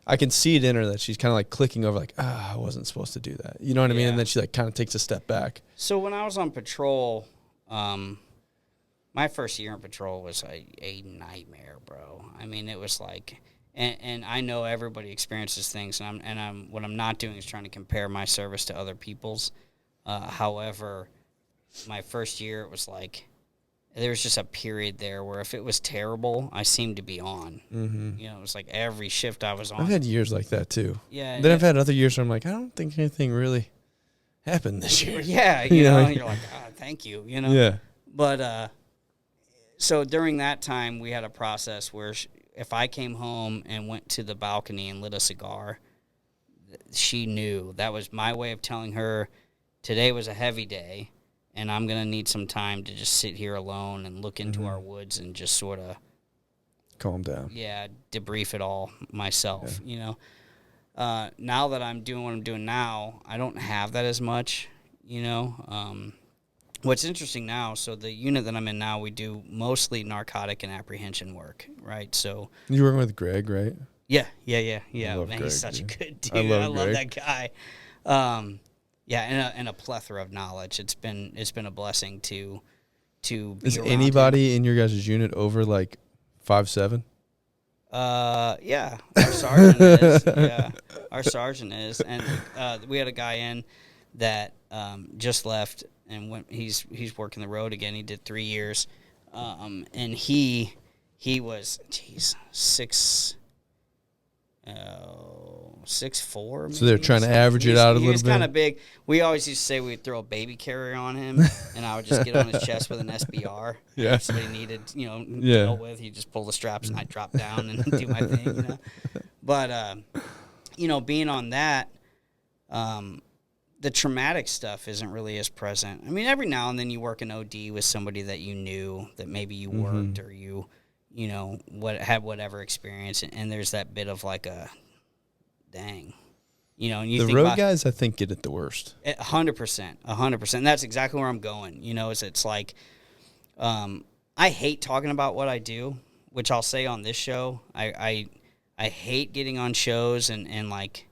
I can see it in her that she's kind of, like, clicking over, like, I wasn't supposed to do that. You know what I mean? And then she, like, kind of takes a step back. So when I was on patrol, my first year in patrol was a nightmare, bro. I mean, it was like, and I know everybody experiences things, and what I'm not doing is trying to compare my service to other people's. However, my first year, it was like, there was just a period there where if it was terrible, I seemed to be on. Mm-hmm. You know, it was like every shift I was on. I've had years like that too. Yeah. Then I've had other years where I'm like, I don't think anything really happened this year. Yeah, you know, and you're like, thank you, you know. Yeah. But so during that time, we had a process where if I came home and went to the balcony and lit a cigar, she knew. That was my way of telling her today was a heavy day, and I'm going to need some time to just sit here alone and look into our woods and just sort of calm down. Yeah, debrief it all myself, you know. Now that I'm doing what I'm doing now, I don't have that as much, you know. What's interesting now, so the unit that I'm in now, we do mostly narcotic and apprehension work, right? So you're working with Greg, right? Yeah. Man, Greg, he's such a good dude. I love that guy. And a plethora of knowledge. It's been a blessing to be Is around anybody him. in your guys' unit over like 5'7"? Yeah, our sergeant is. Yeah, our sergeant is, and we had a guy in that just left and went. He's working the road again. He did 3 years, and he was 6'4". So they're trying to average it out a little bit. He was kind of big. We always used to say we'd throw a baby carrier on him, and I would just get on his chest with an SBR. Yeah. If somebody needed, deal with, he'd just pull the straps, and I'd drop down and do my thing, you know. But, being on that, the traumatic stuff isn't really as present. I mean, every now and then you work an OD with somebody that you knew, that maybe you worked or had whatever experience, and there's that bit of like a dang, and you the think road about, guys I think get it the worst. 100%. And that's exactly where I'm going. It's like I hate talking about what I do, which I'll say on this show. I hate getting on shows and like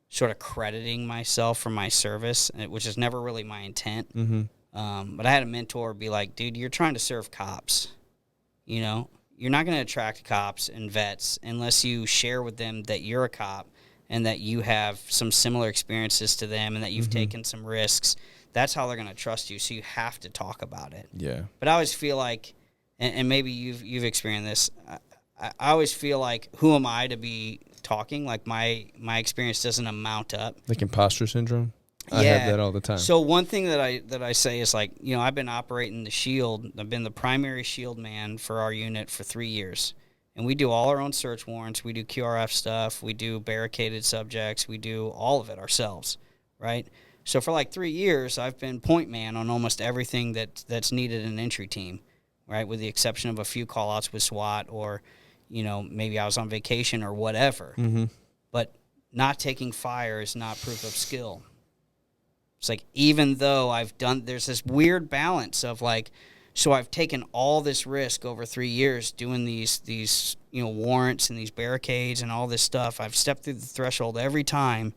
sort of crediting myself for my service, which is never really my intent. But I had a mentor be like, dude, you're trying to serve cops, You're not going to attract cops and vets unless you share with them that you're a cop and that you have some similar experiences to them and that you've taken some risks. That's how they're going to trust you, so you have to talk about it. Yeah. But I always feel like, and maybe you've experienced this, I always feel like, who am I to be talking? Like my experience doesn't amount up. Like imposter syndrome? Yeah. I have that all the time. So one thing that I say is like, I've been operating the shield. I've been the primary shield man for our unit for 3 years. And we do all our own search warrants. We do QRF stuff. We do barricaded subjects. We do all of it ourselves, right? So for like 3 years, I've been point man on almost everything that's needed in an entry team, right? With the exception of a few call-outs with SWAT or, maybe I was on vacation or whatever. But not taking fire is not proof of skill. It's like, even though there's this weird balance of like, so I've taken all this risk over 3 years doing these warrants and these barricades and all this stuff. I've stepped through the threshold every time,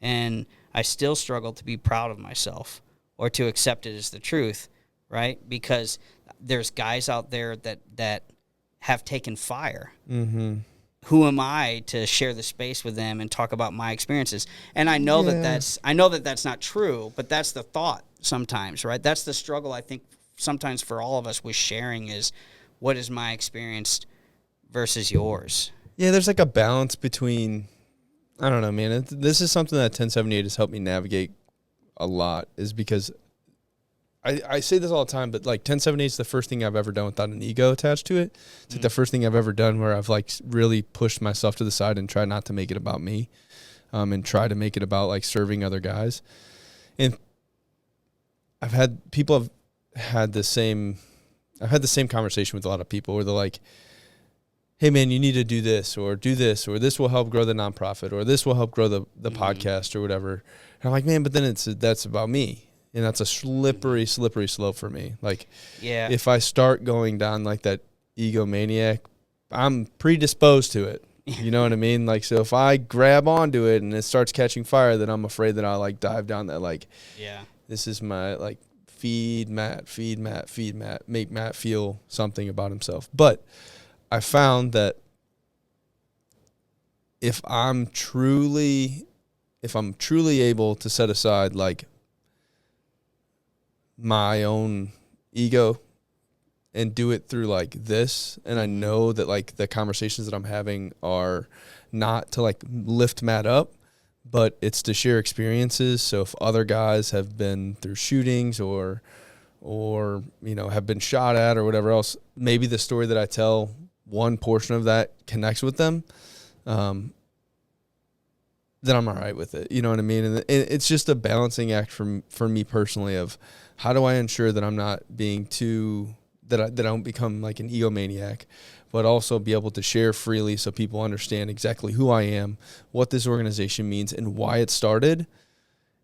and I still struggle to be proud of myself or to accept it as the truth, right? Because there's guys out there that have taken fire. Who am I to share the space with them and talk about my experiences? And I know that's not true, but that's the thought sometimes, right? That's the struggle, I think, sometimes for all of us with sharing is, what is my experience versus yours? Yeah, there's like a balance between, I don't know, man. This is something that 1078 has helped me navigate a lot, is because I say this all the time, but like 1078 is the first thing I've ever done without an ego attached to it. It's like the first thing I've ever done where I've like really pushed myself to the side and tried not to make it about me, and try to make it about like serving other guys. And I've had the same conversation with a lot of people where they're like, hey man, you need to do this, or this will help grow the nonprofit, or this will help grow the podcast or whatever. And I'm like, man, but then that's about me. And that's a slippery slope for me. Like, if I start going down like that egomaniac, I'm predisposed to it. You know what I mean? Like, so if I grab onto it and it starts catching fire, then I'm afraid that I'll like dive down that, like, this is my like feed Matt, make Matt feel something about himself. But I found that if I'm truly able to set aside like my own ego and do it through like this. And I know that like the conversations that I'm having are not to like lift Matt up, but it's to share experiences. So if other guys have been through shootings or have been shot at or whatever else, maybe the story that I tell, one portion of that connects with them, then I'm all right with it. You know what I mean? And it's just a balancing act for me personally of how do I ensure that I'm not being that I don't become like an egomaniac, but also be able to share freely so people understand exactly who I am, what this organization means, and why it started.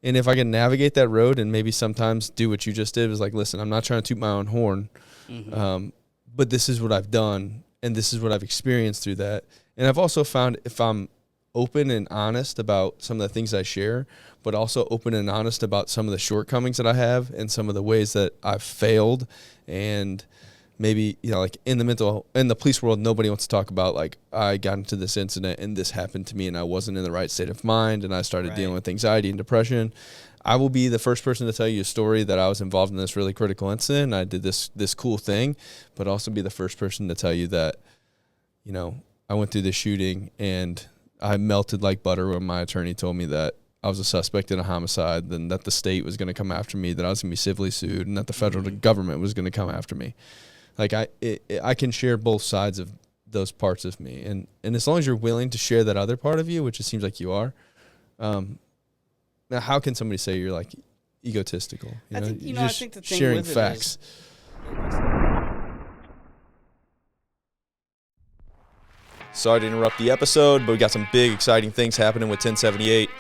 And if I can navigate that road and maybe sometimes do what you just did, is like, listen, I'm not trying to toot my own horn, but this is what I've done, and this is what I've experienced through that. And I've also found if I'm open and honest about some of the things I share, but also open and honest about some of the shortcomings that I have and some of the ways that I've failed, and maybe, like in the police world, nobody wants to talk about like I got into this incident and this happened to me and I wasn't in the right state of mind and I started dealing with anxiety and depression. I will be the first person to tell you a story that I was involved in this really critical incident and I did this cool thing, but also be the first person to tell you that, I went through this shooting and I melted like butter when my attorney told me that I was a suspect in a homicide, then that the state was going to come after me, that I was going to be civilly sued, and that the federal government was going to come after me. Like I can share both sides of those parts of me, and as long as you're willing to share that other part of you, which it seems like you are, now how can somebody say you're like egotistical? I think the thing sharing with facts. Sorry to interrupt the episode, but we got some big, exciting things happening with 1078.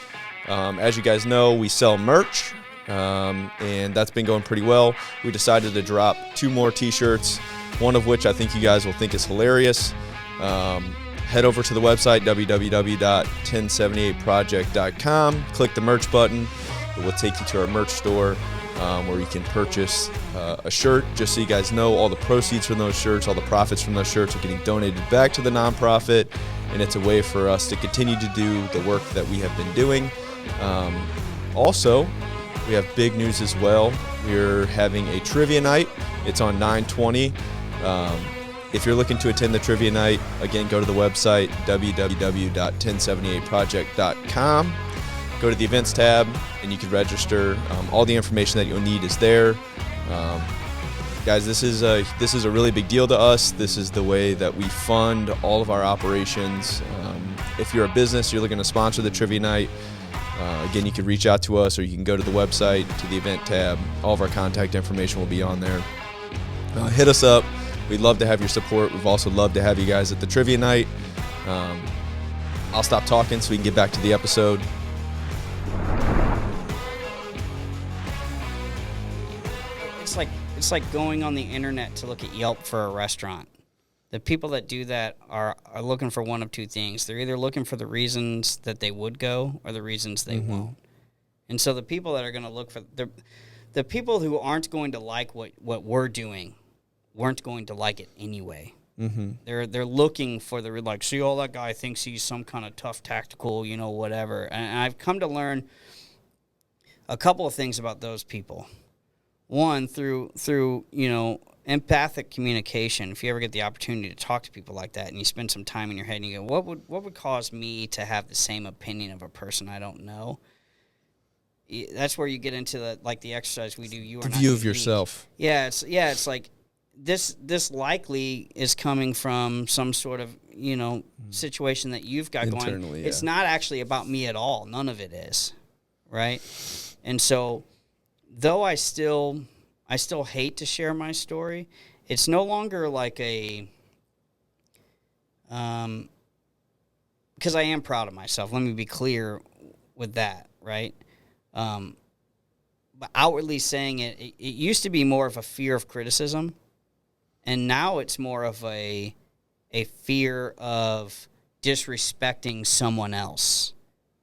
As you guys know, we sell merch, and that's been going pretty well. We decided to drop 2 more T-shirts, one of which I think you guys will think is hilarious. Head over to the website, www.1078project.com. Click the merch button. It will take you to our merch store, where you can purchase a shirt. Just so you guys know, all the proceeds from those shirts, all the profits from those shirts are getting donated back to the nonprofit, and it's a way for us to continue to do the work that we have been doing. Also, we have big news as well. We're having a trivia night. It's on 9/20. If you're looking to attend the trivia night, again, go to the website, www.1078project.com. Go to the events tab, and you can register. All the information that you'll need is there. Guys, this is a really big deal to us. This is the way that we fund all of our operations. If you're a business, you're looking to sponsor the trivia night, again, you can reach out to us, or you can go to the website, to the event tab. All of our contact information will be on there. Hit us up. We'd love to have your support. We've also loved to have you guys at the trivia night. I'll stop talking so we can get back to the episode. It's like going on the internet to look at Yelp for a restaurant. The people that do that are looking for one of two things. They're either looking for the reasons that they would go or the reasons they won't. And so the people that are going to look for the people who aren't going to like what we're doing weren't going to like it anyway. They're looking for see, all that guy thinks he's some kind of tough tactical, whatever. And I've come to learn a couple of things about those people. One, through empathic communication. If you ever get the opportunity to talk to people like that, and you spend some time in your head, and you go, what would cause me to have the same opinion of a person I don't know? That's where you get into the exercise we do. You are the not view unique. of yourself. It's like this likely is coming from some sort of situation that you've got internally, going. yeah. It's not actually about me at all. None of it is, right? And so, though I still hate to share my story, it's no longer like a because I am proud of myself. Let me be clear with that, right? But outwardly saying it used to be more of a fear of criticism, and now it's more of a fear of disrespecting someone else,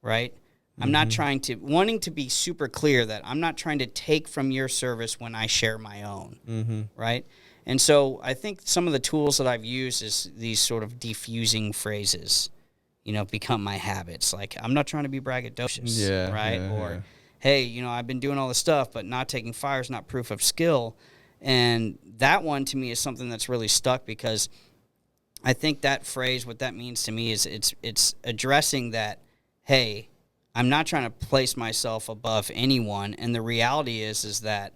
right? I'm not wanting to be super clear that I'm not trying to take from your service when I share my own, right? And so I think some of the tools that I've used is these sort of diffusing phrases, become my habits. Like, I'm not trying to be braggadocious, right? Or, hey, I've been doing all this stuff, but not taking fire is not proof of skill. And that one to me is something that's really stuck, because I think that phrase, what that means to me is it's addressing that, hey, I'm not trying to place myself above anyone. And the reality is that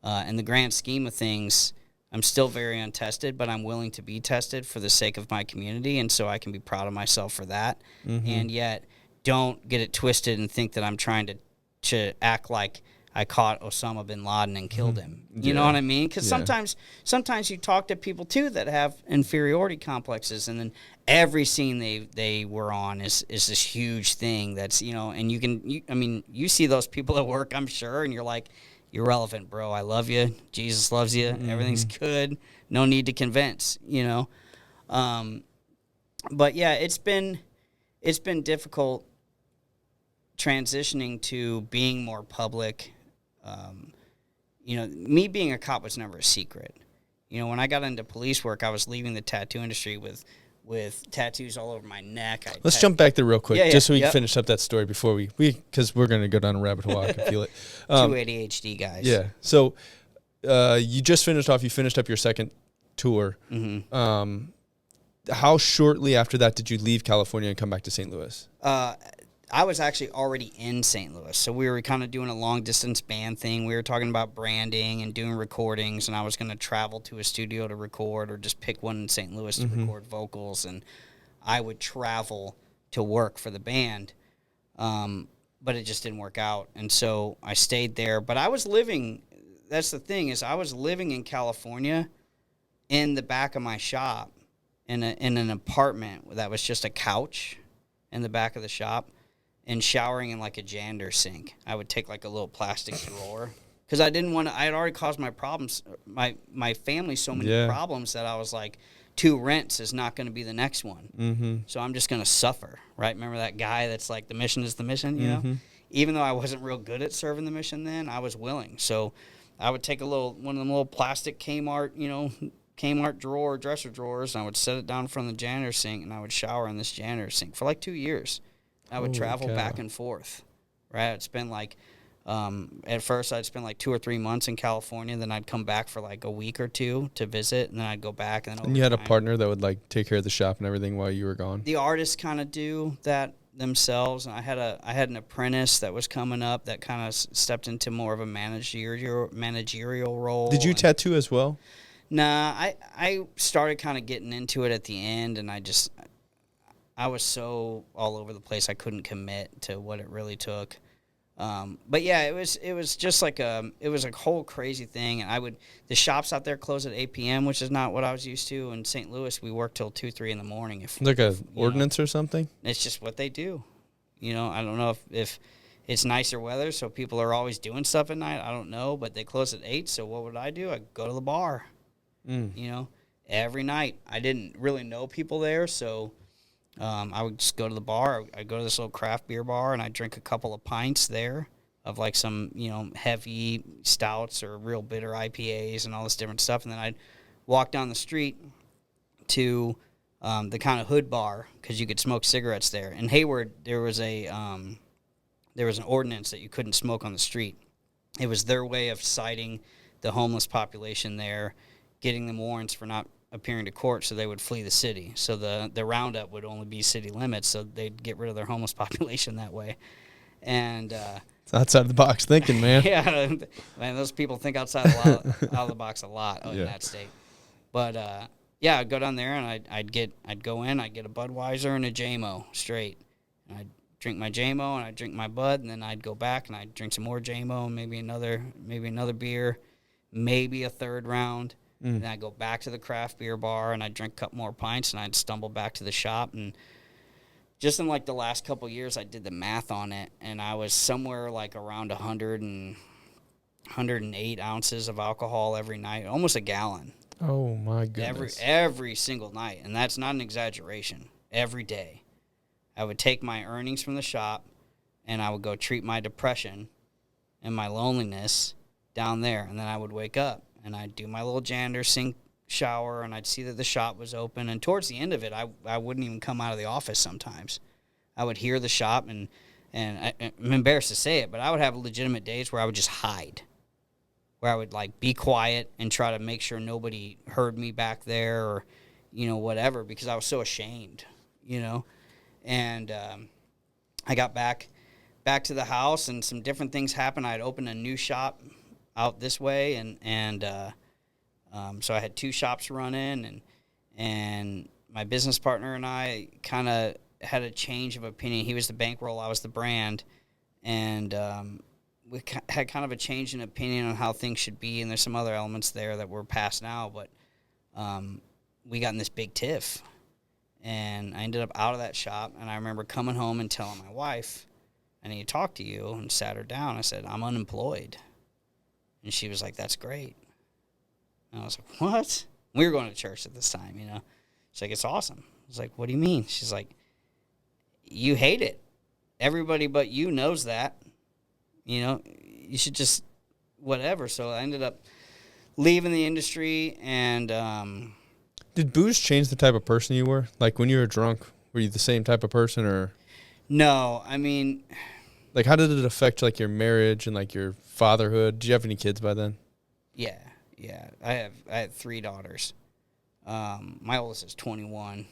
in the grand scheme of things, I'm still very untested, but I'm willing to be tested for the sake of my community, and so I can be proud of myself for that. Mm-hmm. And yet don't get it twisted and think that I'm trying to act like I caught Osama bin Laden and killed him. You know what I mean? Because sometimes you talk to people, too, that have inferiority complexes, and then every scene they were on is this huge thing that's, and you see those people at work, I'm sure, and you're like, you're relevant, bro. I love you. Jesus loves you. Mm-hmm. Everything's good. No need to convince, But, yeah, it's been difficult transitioning to being more public. Me being a cop was never a secret. When I got into police work, I was leaving the tattoo industry with tattoos all over my neck. Let's jump back there real quick, just so we can finish up that story before we because we're going to go down a rabbit hole. I can feel it. Two ADHD guys. Yeah. So you just finished off. You finished up your second tour. Mm-hmm. How shortly after that did you leave California and come back to St. Louis? I was actually already in St. Louis, so we were kind of doing a long-distance band thing. We were talking about branding and doing recordings, and I was going to travel to a studio to record or just pick one in St. Louis to record vocals, and I would travel to work for the band, but it just didn't work out, and so I stayed there. But I was living – that's the thing is I was living in California in the back of my shop in an apartment that was just a couch in the back of the shop, and showering in like a janitor sink. I would take like a little plastic drawer because I didn't want to. I had already caused my problems, my family so many problems that I was like, 2 rents is not going to be the next one. Mm-hmm. So I'm just going to suffer, right? Remember that guy that's like, the mission is the mission, you know? Even though I wasn't real good at serving the mission then, I was willing. So I would take one of them little plastic Kmart dresser drawers, and I would set it down in front of the janitor sink, and I would shower in this janitor sink for like 2 years. I would travel back and forth, right? I'd spend like, at first I'd spend like 2 or 3 months in California, then I'd come back for like a week or 2 to visit, and then I'd go back. And you had a partner that would like take care of the shop and everything while you were gone? The artists kind of do that themselves. And I had an apprentice that was coming up that kind of stepped into more of a managerial role. Did you tattoo as well? Nah, I started kind of getting into it at the end, and I was so all over the place I couldn't commit to what it really took. But yeah, it was just like it was a whole crazy thing. And the shops out there close at 8 p.m., which is not what I was used to. In St. Louis, we work till 2, 3 in the morning. Ordinance or something? It's just what they do. I don't know if it's nicer weather, so people are always doing stuff at night. I don't know, but they close at 8. So what would I do? I'd go to the bar. Every night. I didn't really know people there, so I would just go to the bar. I'd go to this little craft beer bar, and I'd drink a couple of pints there of like some, heavy stouts or real bitter IPAs and all this different stuff. And then I'd walk down the street to the kind of hood bar because you could smoke cigarettes there. In Hayward, there was an ordinance that you couldn't smoke on the street. It was their way of citing the homeless population there, getting them warrants for not appearing to court, so they would flee the city. So the roundup would only be city limits, so they'd get rid of their homeless population that way. And it's outside the box thinking, man. Yeah, man, those people think outside of the box a lot in that state. But I'd go down there and I'd go in, I'd get a Budweiser and a JMO straight. And I'd drink my JMO and I'd drink my Bud, and then I'd go back and I'd drink some more JMO and maybe another beer, maybe a third round. And then I'd go back to the craft beer bar, and I'd drink a couple more pints, and I'd stumble back to the shop. And just in, like, the last couple of years, I did the math on it, and I was somewhere, like, around 108 ounces of alcohol every night, almost a gallon. Oh, my goodness. Every single night, and that's not an exaggeration. Every day. I would take my earnings from the shop, and I would go treat my depression and my loneliness down there, and then I would wake up. And I'd do my little janitor sink shower, and I'd see that the shop was open. And towards the end of it, I wouldn't even come out of the office sometimes. I would hear the shop, and I'm embarrassed to say it, but I would have legitimate days where I would just hide, where I would like be quiet and try to make sure nobody heard me back there or, whatever, because I was so ashamed, and I got back to the house and some different things happened. I had opened a new shop out this way, and so I had 2 shops running, and my business partner and I kind of had a change of opinion. He was the bankroll, I was the brand, and we had kind of a change in opinion on how things should be, and there's some other elements there that we're past now, but we got in this big tiff, and I ended up out of that shop, and I remember coming home and telling my wife, I need to talk to you, and sat her down. I said, I'm unemployed. And she was like, that's great. And I was like, what? We were going to church at this time, She's like, it's awesome. I was like, what do you mean? She's like, you hate it. Everybody but you knows that. You should just whatever. So I ended up leaving the industry, and did booze change the type of person you were? Like when you were drunk, were you the same type of person, or? No, I mean, like how did it affect like your marriage and like your fatherhood? Did you have any kids by then? Yeah. I had 3 daughters. My oldest is 21,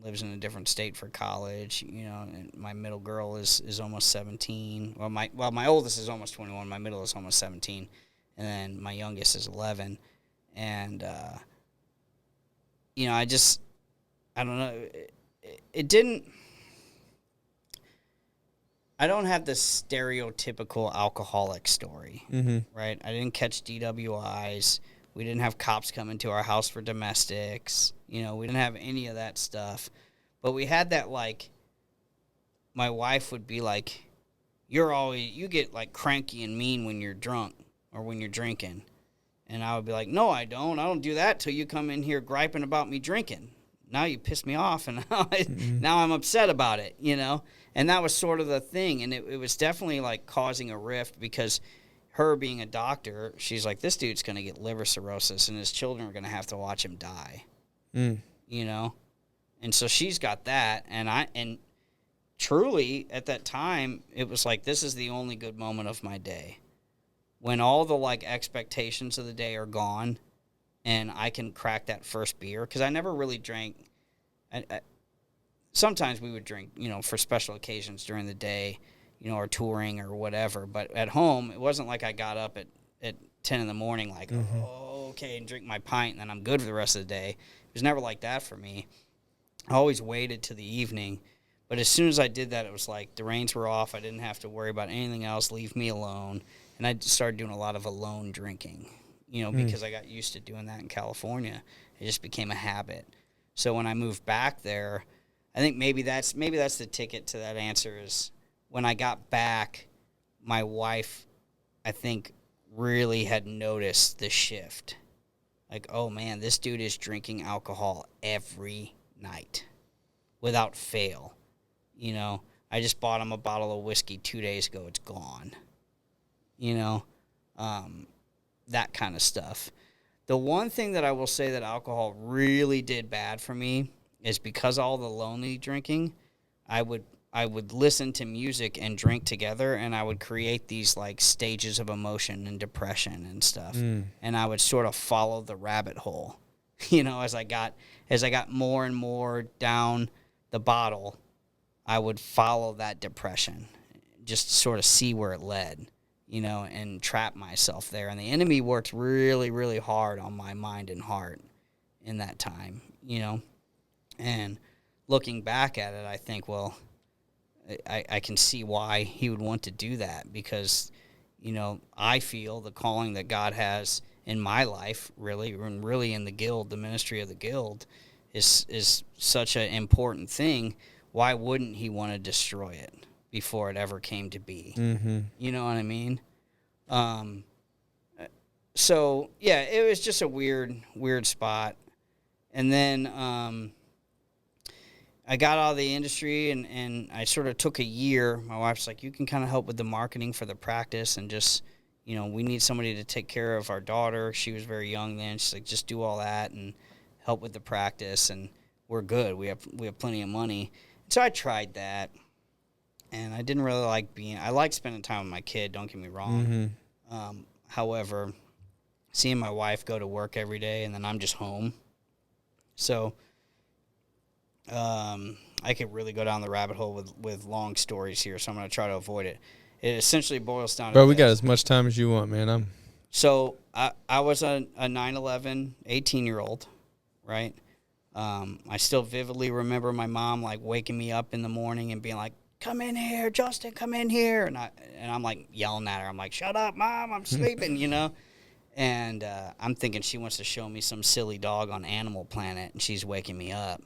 lives in a different state for college, and my middle girl is almost 17. My oldest is almost 21, my middle is almost 17, and then my youngest is 11. And I don't know. It didn't. I don't have the stereotypical alcoholic story, right? I didn't catch DWIs. We didn't have cops coming to our house for domestics. We didn't have any of that stuff. But we had that, like, my wife would be like, you get, like, cranky and mean when you're drunk or when you're drinking. And I would be like, no, I don't. I don't do that till you come in here griping about me drinking. Now you piss me off, and now I'm upset about it, And that was sort of the thing, and it was definitely, like, causing a rift because her being a doctor, she's like, this dude's going to get liver cirrhosis, and his children are going to have to watch him die, And so she's got that, and truly, at that time, it was like, this is the only good moment of my day. When all the, like, expectations of the day are gone, and I can crack that first beer, because I never really drank. Sometimes we would drink, for special occasions during the day, or touring or whatever. But at home, it wasn't like I got up at 10 in the morning like, oh, okay, and drink my pint, and then I'm good for the rest of the day. It was never like that for me. I always waited to the evening. But as soon as I did that, it was like the reins were off. I didn't have to worry about anything else. Leave me alone. And I started doing a lot of alone drinking, because I got used to doing that in California. It just became a habit. So when I moved back there, I think maybe that's the ticket to that answer is when I got back, my wife, I think, really had noticed the shift. Like, oh, man, this dude is drinking alcohol every night without fail. I just bought him a bottle of whiskey 2 days ago. It's gone. That kind of stuff. The one thing that I will say that alcohol really did bad for me is because of all the lonely drinking, I would listen to music and drink together, and I would create these, like, stages of emotion and depression and stuff. And I would sort of follow the rabbit hole, as I got more and more down the bottle, I would follow that depression, just sort of see where it led, and trap myself there. And the enemy worked really, really hard on my mind and heart in that time, And looking back at it, I think, well, I can see why he would want to do that because, I feel the calling that God has in my life, really in the guild, the ministry of the guild, is such an important thing. Why wouldn't he want to destroy it before it ever came to be? You know what I mean? So, yeah, it was just a weird spot. And then I got out of the industry, and I sort of took a year. My wife's like, you can kind of help with the marketing for the practice and just, we need somebody to take care of our daughter. She was very young then. She's like, just do all that and help with the practice, and we're good. We have plenty of money. So I tried that, and I didn't really like I like spending time with my kid, don't get me wrong. However, seeing my wife go to work every day, and then I'm just home. So I could really go down the rabbit hole with long stories here, so I'm going to try to avoid it. It essentially boils down to Bro, we got this. as much time as you want, man. So I was a 9/11 18-year-old, right? I still vividly remember my mom like waking me up in the morning and being like, "Come in here, Justin, come in here," and I'm like yelling at her. I'm like, "Shut up, Mom, I'm sleeping," you know. And I'm thinking she wants to show me some silly dog on Animal Planet, and she's waking me up.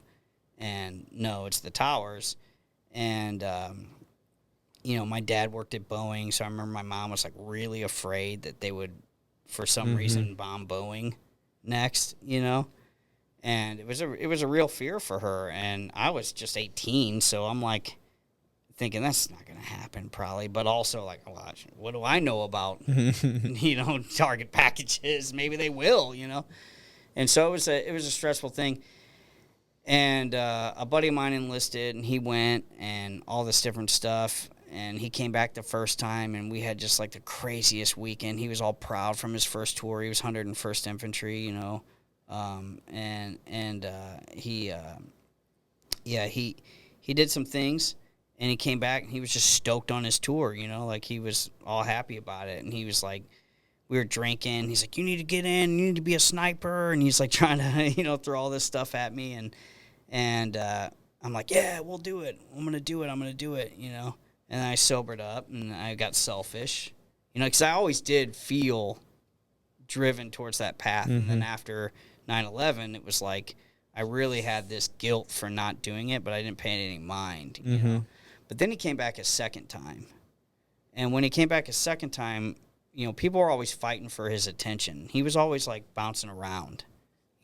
And no, it's the towers. And you know, my dad worked at Boeing, so I remember my mom was like really afraid that they would, for some reason, bomb Boeing next, you know. And it was a real fear for her. And I was just 18, so I'm like thinking that's not going to happen probably. But also like, well, what do I know about, you know, target packages? Maybe they will, you know. And so it was a stressful thing. And a buddy of mine enlisted, and he went and all this different stuff. And he came back the first time, and we had just like the craziest weekend. He was all proud from his first tour. He was 101st Infantry, you know, he did some things, and he came back, and he was just stoked on his tour, you know, like he was all happy about it. And he was like, we were drinking. He's like, "You need to get in. You need to be a sniper." And he's like trying to, you know, throw all this stuff at me, and I'm like, "Yeah, we'll do it. I'm gonna do it," you know. And I sobered up, and I got selfish, you know, because I always did feel driven towards that path. And then after 9/11, it was like I really had this guilt for not doing it, but I didn't pay any mind, you know. But then he came back a second time. And when he came back a second time, you know, people were always fighting for his attention. He was always, like, bouncing around,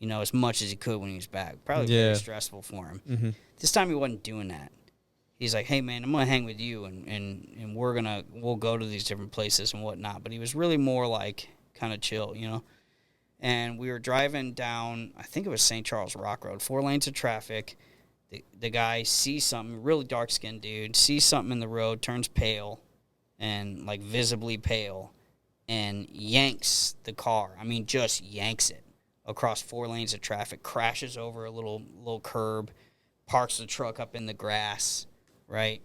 you know, as much as he could when he was back. Probably very stressful for him. This time he wasn't doing that. He's like, "Hey, man, I'm going to hang with you, and we'll go to these different places and whatnot." But he was really more, like, kind of chill, you know. And we were driving down, I think it was St. Charles Rock Road, 4 lanes of traffic. The guy sees something, really dark-skinned dude, sees something in the road, turns pale, and, like, visibly pale, and yanks the car. I mean, just yanks it across 4 lanes of traffic, crashes over a little curb, parks the truck up in the grass, right,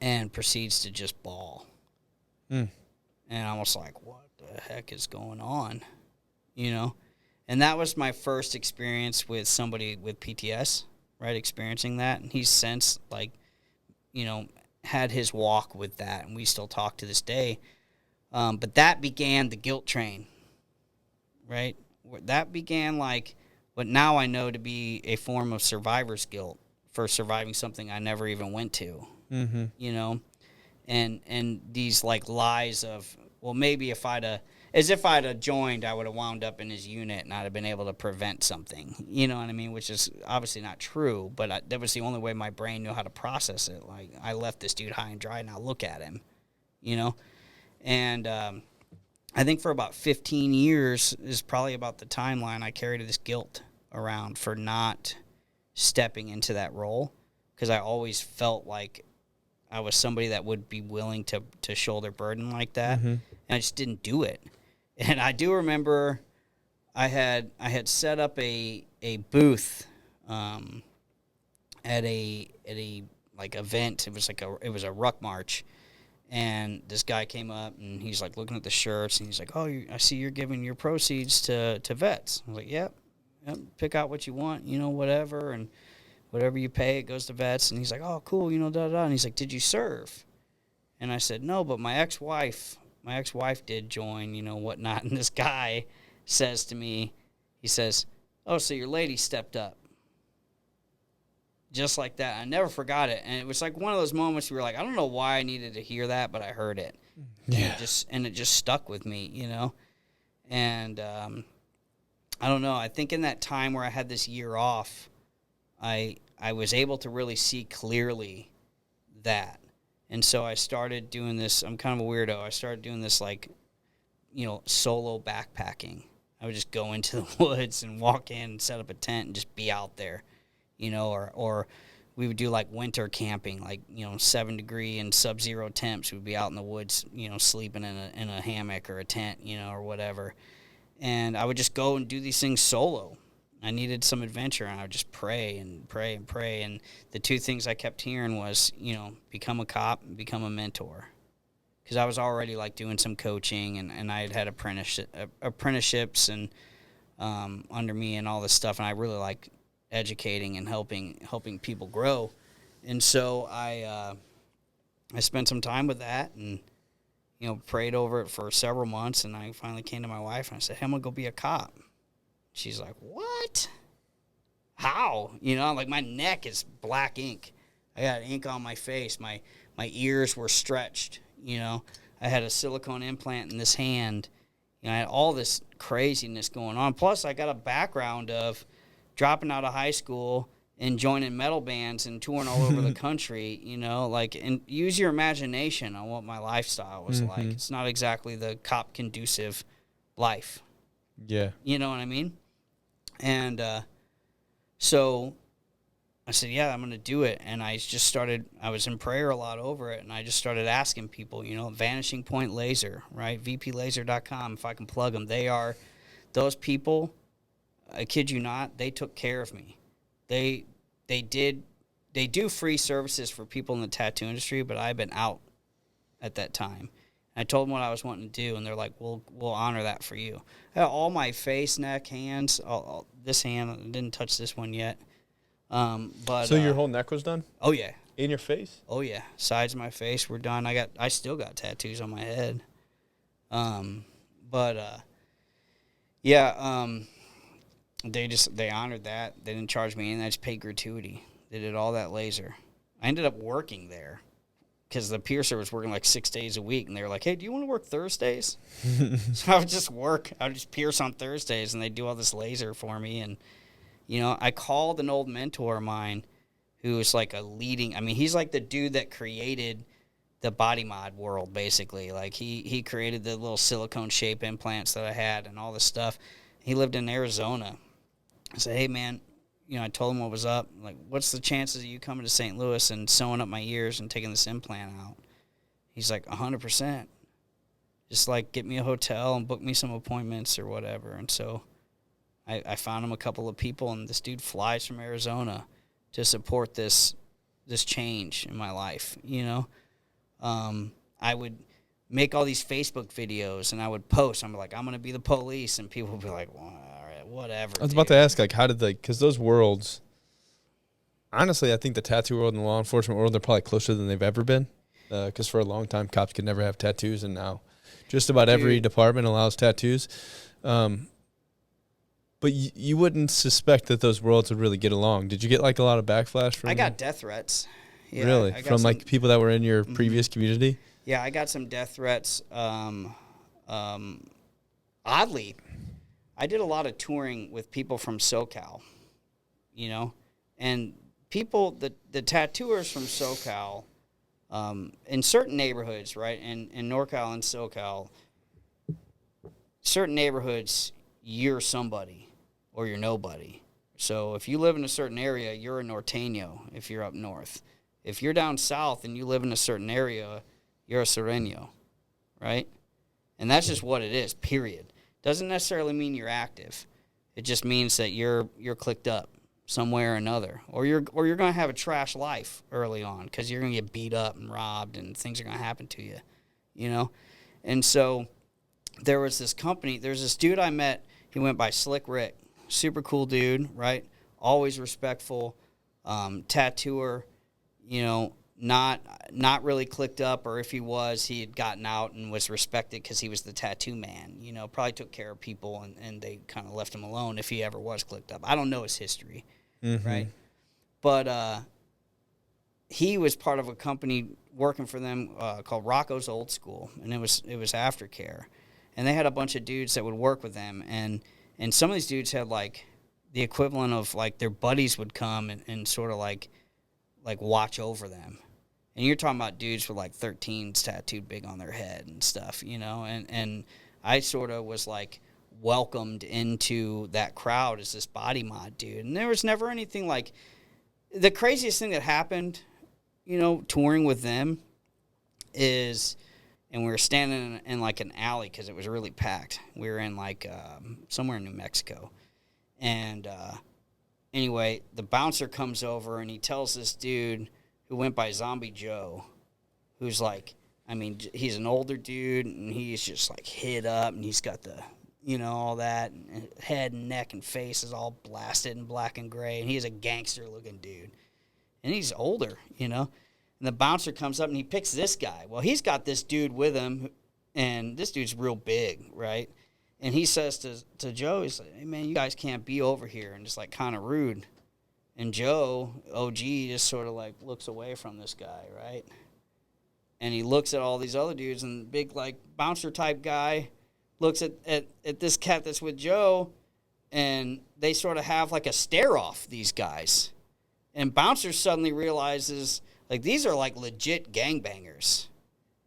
and proceeds to just bawl. And I was like, what the heck is going on, you know? And that was my first experience with somebody with PTS, right, experiencing that. And he's since, like, you know, had his walk with that, and we still talk to this day. But that began the guilt train, right? That began, like, what now I know to be a form of survivor's guilt for surviving something I never even went to, you know? And these, like, lies of, well, maybe if as if I'd have joined, I would have wound up in his unit and I'd have been able to prevent something, you know what I mean? Which is obviously not true, but that was the only way my brain knew how to process it. Like, I left this dude high and dry, now look at him, you know? And I think for about 15 years is probably about the timeline I carried this guilt around for not stepping into that role, because I always felt like I was somebody that would be willing to shoulder burden like that, and I just didn't do it. And I do remember I had set up a booth at a like event. It was a ruck march, and this guy came up and he's like looking at the shirts, and he's like, "Oh, I see you're giving your proceeds to vets." I was like, "Yep, pick out what you want, you know, whatever, and whatever you pay, it goes to vets." And he's like, "Oh, cool, you know, da da." And he's like, "Did you serve?" And I said, "No, but my ex-wife did join, you know, whatnot." And this guy says to me, he says, "Oh, so your lady stepped up." Just like that. I never forgot it. And it was like one of those moments where you're like, I don't know why I needed to hear that, but I heard it. Yeah. And it just stuck with me, you know? And I don't know. I think in that time where I had this year off, I was able to really see clearly that. And so I started doing this. I'm kind of a weirdo. I started doing this, like, you know, solo backpacking. I would just go into the woods and walk in and set up a tent and just be out there, you know, or we would do, like, winter camping, like, you know, 7-degree and sub-zero temps. We'd be out in the woods, you know, sleeping in a hammock or a tent, you know, or whatever. And I would just go and do these things solo. I needed some adventure, and I would just pray and pray and pray. And the two things I kept hearing was, become a cop and become a mentor. Because I was already, like, doing some coaching, and I had apprenticeships and under me and all this stuff, and I really like educating and helping people grow. And so I spent some time with that and, prayed over it for several months, and I finally came to my wife, and I said, hey, I'm going to go be a cop. She's like, what? How? Like, my neck is black ink. I got ink on my face. My ears were stretched, I had a silicone implant in this hand. I had all this craziness going on. Plus, I got a background of dropping out of high school and joining metal bands and touring all over the country, and use your imagination on what my lifestyle was like. It's not exactly the cop conducive life. Yeah. You know what I mean? And so I said, yeah, I'm going to do it. And I was in prayer a lot over it, and I just started asking people, Vanishing Point Laser, right? vplaser.com, if I can plug them. Those people, I kid you not, they took care of me. They do free services for people in the tattoo industry, but I've been out at that time. I told them what I was wanting to do, and they're like, we'll honor that for you. I had all my face, neck, hands, this hand, I didn't touch this one yet. But so your whole neck was done? Oh, yeah. In your face? Oh, yeah. Sides of my face were done. I still got tattoos on my head. They honored that. They didn't charge me anything. I just paid gratuity. They did all that laser. I ended up working there because the piercer was working like 6 days a week, and they were like, hey, do you want to work Thursdays? So I would just pierce on Thursdays, and they'd do all this laser for me. And, I called an old mentor of mine who was like he's like the dude that created the body mod world, basically. Like, he created the little silicone shape implants that I had and all this stuff. He lived in Arizona. I said, hey, man, I told him what was up. Like, what's the chances of you coming to St. Louis and sewing up my ears and taking this implant out? He's like, 100%. Just, like, get me a hotel and book me some appointments or whatever. And so I found him a couple of people, and this dude flies from Arizona to support this change in my life, I would make all these Facebook videos, and I would post. I'm like, I'm going to be the police, and people would be like, well, all right, whatever. I was about to ask, like, how did because those worlds, honestly, I think the tattoo world and the law enforcement world are probably closer than they've ever been, because for a long time, cops could never have tattoos, and now just about every department allows tattoos. But you wouldn't suspect that those worlds would really get along. Did you get, like, a lot of backlash from I got death threats. Yeah, really? From, like, people that were in your previous community? Yeah, I got some death threats. Oddly, I did a lot of touring with people from SoCal, and people, the tattooers from SoCal, in certain neighborhoods, right, in NorCal and SoCal, certain neighborhoods, you're somebody or you're nobody. So if you live in a certain area, you're a norteño if you're up north. If you're down south and you live in a certain area, you're a Sureño, right? And that's just what it is, period. Doesn't necessarily mean you're active. It just means that you're clicked up some way or another. Or you're going to have a trash life early on because you're going to get beat up and robbed and things are going to happen to you, And so there's this dude I met. He went by Slick Rick. Super cool dude, right? Always respectful, tattooer, not really clicked up, or if he was, he had gotten out and was respected because he was the tattoo man, probably took care of people and they kind of left him alone if he ever was clicked up. I don't know his history, right? But he was part of a company working for them called Rocco's Old School, and it was aftercare. And they had a bunch of dudes that would work with them, and some of these dudes had, like, the equivalent of, like, their buddies would come and sort of, like watch over them. And you're talking about dudes with, like, 13s tattooed big on their head and stuff, And I sort of was, like, welcomed into that crowd as this body mod dude. And there was never anything, like, the craziest thing that happened, touring with them is and we were standing in like an alley because it was really packed. We were in like somewhere in New Mexico. And anyway, the bouncer comes over, and he tells this dude who went by Zombie Joe, who's like, I mean, he's an older dude, and he's just like hid up, and he's got the, all that, and head and neck and face is all blasted in black and gray, and he's a gangster-looking dude. And he's older, And the bouncer comes up, and he picks this guy. Well, he's got this dude with him, and this dude's real big, right? And he says to Joe, he's like, hey, man, you guys can't be over here, and just like kind of rude. And Joe, OG, just sort of like looks away from this guy, right? And he looks at all these other dudes, and the big like bouncer type guy looks at this cat that's with Joe, and they sort of have like a stare off, these guys. And bouncer suddenly realizes like these are like legit gangbangers.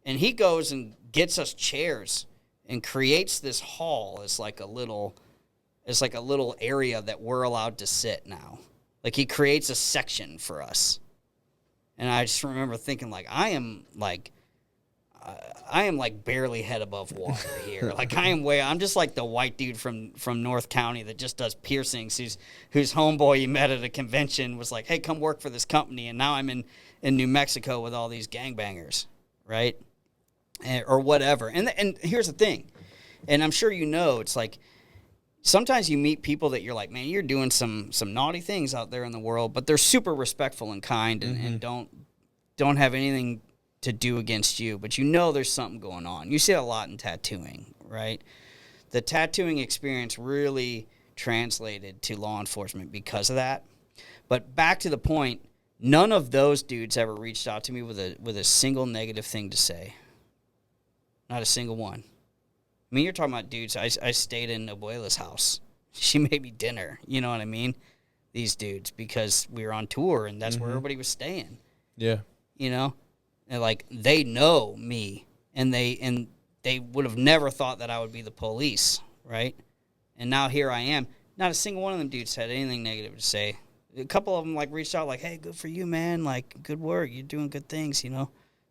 And he goes and gets us chairs and creates this hall as like a little area that we're allowed to sit now. Like, he creates a section for us. And I just remember thinking, like, I am barely head above water here. Like, I'm just like the white dude from North County that just does piercings, whose homeboy he met at a convention was like, hey, come work for this company. And now I'm in New Mexico with all these gangbangers, right? Or whatever. And here's the thing. And I'm sure it's like, sometimes you meet people that you're like, man, you're doing some naughty things out there in the world, but they're super respectful and kind and don't have anything to do against you, but there's something going on. You see it a lot in tattooing, right? The tattooing experience really translated to law enforcement because of that. But back to the point, none of those dudes ever reached out to me with a single negative thing to say. Not a single one. I mean, you're talking about dudes. I stayed in Abuela's house. She made me dinner. You know what I mean? These dudes, because we were on tour, and that's where everybody was staying. Yeah. And like, they know me, and they would have never thought that I would be the police, right? And now here I am. Not a single one of them dudes had anything negative to say. A couple of them like reached out like, hey, good for you, man. Like, good work. You're doing good things,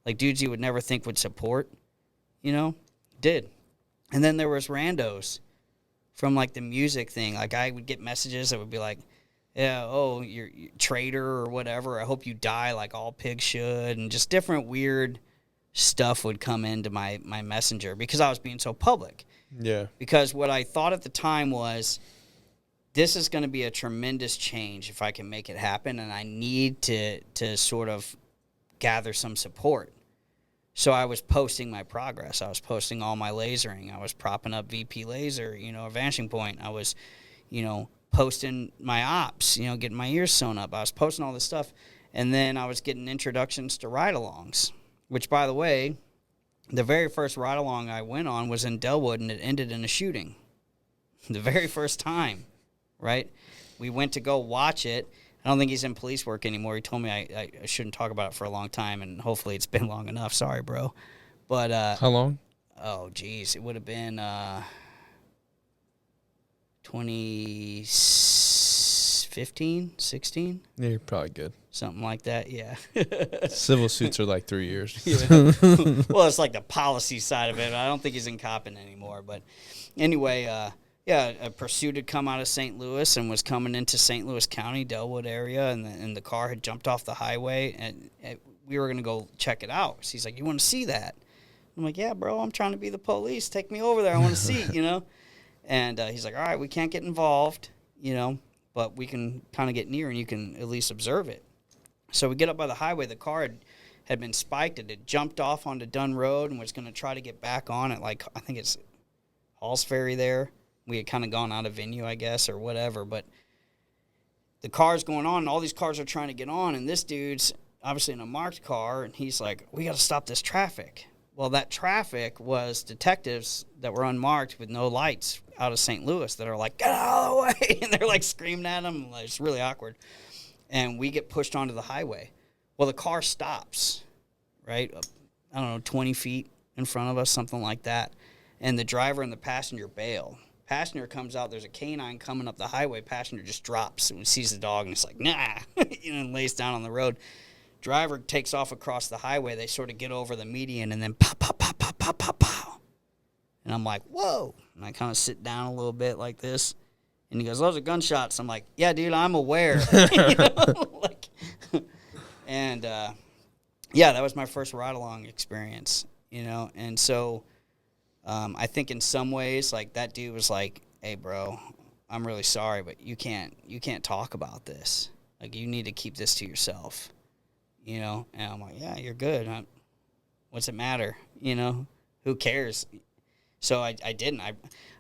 Like, dudes you would never think would support, did. And then there was randos from, like, the music thing. Like, I would get messages that would be like, yeah, oh, you're traitor or whatever. I hope you die like all pigs should. And just different weird stuff would come into my messenger because I was being so public. Yeah. Because what I thought at the time was, this is going to be a tremendous change if I can make it happen, and I need to sort of gather some support. So I was posting my progress. I was posting all my lasering. I was propping up VP laser, Vanishing Point. I was, posting my ops, getting my ears sewn up. I was posting all this stuff. And then I was getting introductions to ride-alongs, which, by the way, the very first ride-along I went on was in Delwood, and it ended in a shooting. The very first time, right? We went to go watch it. I don't think he's in police work anymore. He told me I shouldn't talk about it for a long time, and hopefully it's been long enough. Sorry, bro. But how long? Oh, geez. It would have been 2015, 16? Yeah, you're probably good. Something like that, yeah. Civil suits are like 3 years. Yeah. Well, it's like the policy side of it. I don't think he's in copping anymore. But anyway, a pursuit had come out of St. Louis and was coming into St. Louis County, Delwood area, and the car had jumped off the highway, and we were going to go check it out. So he's like, you want to see that? I'm like, yeah, bro, I'm trying to be the police. Take me over there. I want to see, And he's like, all right, we can't get involved, but we can kind of get near and you can at least observe it. So we get up by the highway. The car had been spiked. It had jumped off onto Dunn Road and was going to try to get back on at, like, I think it's Halls Ferry there. We had kind of gone out of venue, I guess, or whatever. But the car's going on, and all these cars are trying to get on, and this dude's obviously in a marked car, and he's like, we got to stop this traffic. Well, that traffic was detectives that were unmarked with no lights out of St. Louis that are like, get out of the way, and they're like screaming at them. It's really awkward. And we get pushed onto the highway. Well, the car stops, right? I don't know, 20 feet in front of us, something like that. And the driver and the passenger bail. Passenger comes out, there's a canine coming up the highway. Passenger just drops and sees the dog, and it's like, nah, and lays down on the road. Driver takes off across the highway. They sort of get over the median, and then pop, pop, pop, pop, pow, pow, pow. And I'm like, whoa. And I kind of sit down a little bit like this. And he goes, those are gunshots. I'm like, yeah, dude, I'm aware. And, yeah, that was my first ride-along experience, And so I think in some ways, like, that dude was like, hey, bro, I'm really sorry, but you can't talk about this. Like, you need to keep this to yourself, And I'm like, yeah, you're good. What's it matter? Who cares? So I didn't.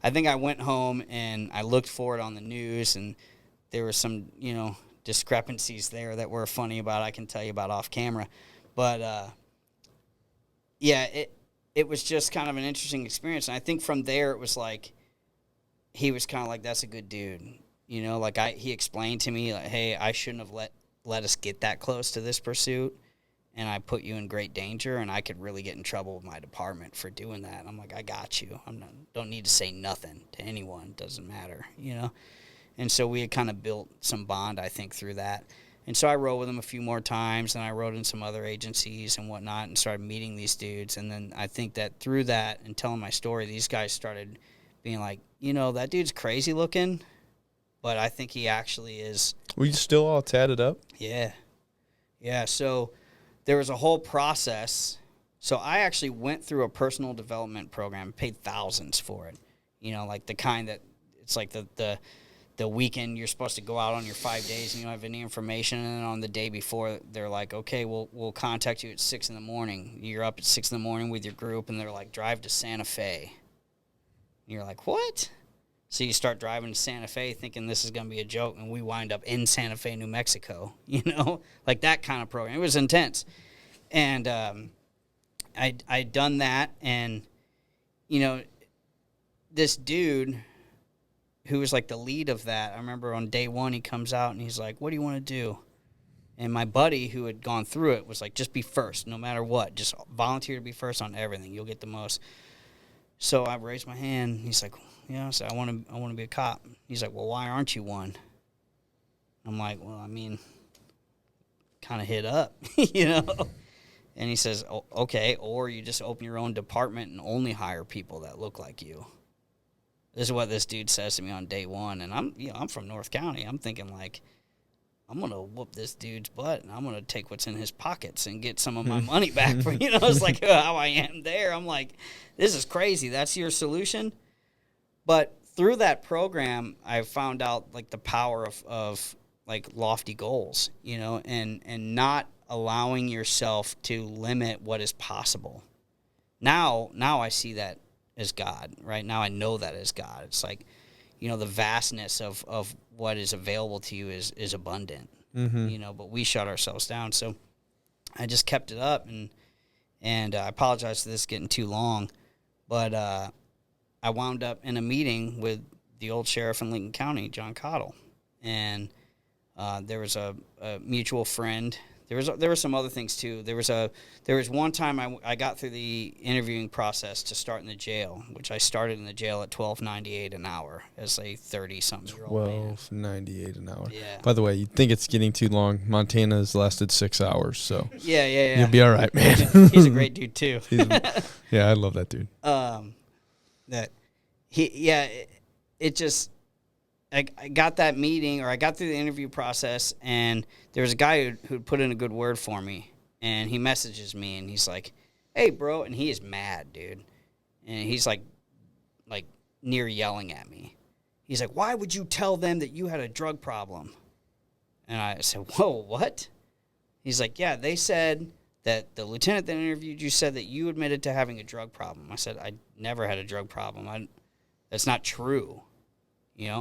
I think I went home and I looked for it on the news, and there were some, discrepancies there that were funny about. I can tell you about off camera. But, yeah, it was just kind of an interesting experience. And I think from there it was like, he was kind of like, that's a good dude. Like he explained to me, like, hey, I shouldn't have let us get that close to this pursuit. And I put you in great danger, and I could really get in trouble with my department for doing that. I'm like, I got you. Don't need to say nothing to anyone. Doesn't matter, And so we had kind of built some bond, I think, through that. And so I rode with him a few more times, and I rode in some other agencies and whatnot and started meeting these dudes. And then I think that through that and telling my story, these guys started being like, that dude's crazy looking, but I think he actually is. Were you still all tatted up? Yeah. Yeah, so there was a whole process. So I actually went through a personal development program, paid thousands for it. Like the kind that it's like the weekend you're supposed to go out on your 5 days and you don't have any information, and then on the day before they're like, okay, we'll contact you at 6 a.m. You're up at 6 a.m. with your group, and they're like, drive to Santa Fe. And you're like, what? So you start driving to Santa Fe thinking this is going to be a joke, and we wind up in Santa Fe, New Mexico, like that kind of program. It was intense. And I'd done that, and, this dude who was like the lead of that, I remember on day one he comes out and he's like, what do you want to do? And my buddy who had gone through it was like, just be first, no matter what. Just volunteer to be first on everything. You'll get the most. So I raised my hand. He's like, so I want to be a cop. He's like, well, why aren't you one? I'm like, well, I mean, kind of hit up, And he says, oh, okay, or you just open your own department and only hire people that look like you. This is what this dude says to me on day one, and I'm from North County. I'm thinking like, I'm gonna whoop this dude's butt, and I'm gonna take what's in his pockets and get some of my money back for It's like how I am there. I'm like, this is crazy. That's your solution. But through that program, I found out like the power of like lofty goals, and not allowing yourself to limit what is possible. Now I see that as God. Right now I know that as God. It's like, the vastness of what is available to you is abundant. Mm-hmm. But we shut ourselves down. So I just kept it up, and I apologize for this getting too long, but I wound up in a meeting with the old sheriff in Lincoln County, John Cottle, and there was a mutual friend. There were some other things too. There was one time I got through the interviewing process to start in the jail, which I started in the jail at $12.98 an hour as a 30-something-year-old man. $12.98 an hour. Yeah. By the way, you'd think it's getting too long. Montana's lasted 6 hours, so yeah. You'll be all right, man. He's a great dude too. Yeah, I love that dude. I got that meeting, or I got through the interview process, and there was a guy who put in a good word for me, and he messages me, and he's like, hey, bro, and he is mad, dude, and he's like near yelling at me. He's like, why would you tell them that you had a drug problem? And I said, whoa, what? He's like, yeah, they said that the lieutenant that interviewed you said that you admitted to having a drug problem. I said, I never had a drug problem. That's not true.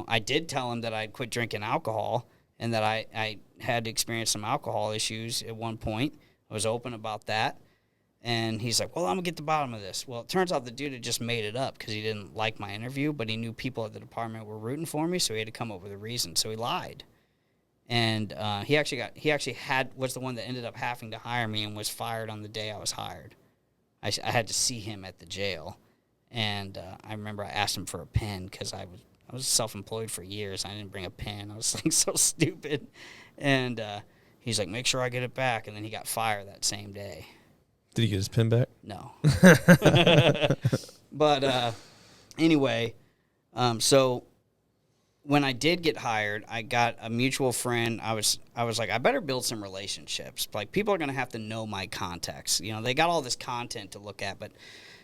I did tell him that I'd quit drinking alcohol and that I had experienced some alcohol issues at one point. I was open about that. And he's like, well, I'm going to get to the bottom of this. Well, it turns out the dude had just made it up because he didn't like my interview, but he knew people at the department were rooting for me, so he had to come up with a reason. So he lied. And he actually was the one that ended up having to hire me and was fired on the day I was hired. I had to see him at the jail. And I remember I asked him for a pen because I was self-employed for years. I didn't bring a pen. I was like so stupid. And he's like, make sure I get it back. And then he got fired that same day. Did he get his pin back? No. But anyway, so when I did get hired, I got a mutual friend. I was like, I better build some relationships. Like, people are going to have to know my context. You know, they got all this content to look at, but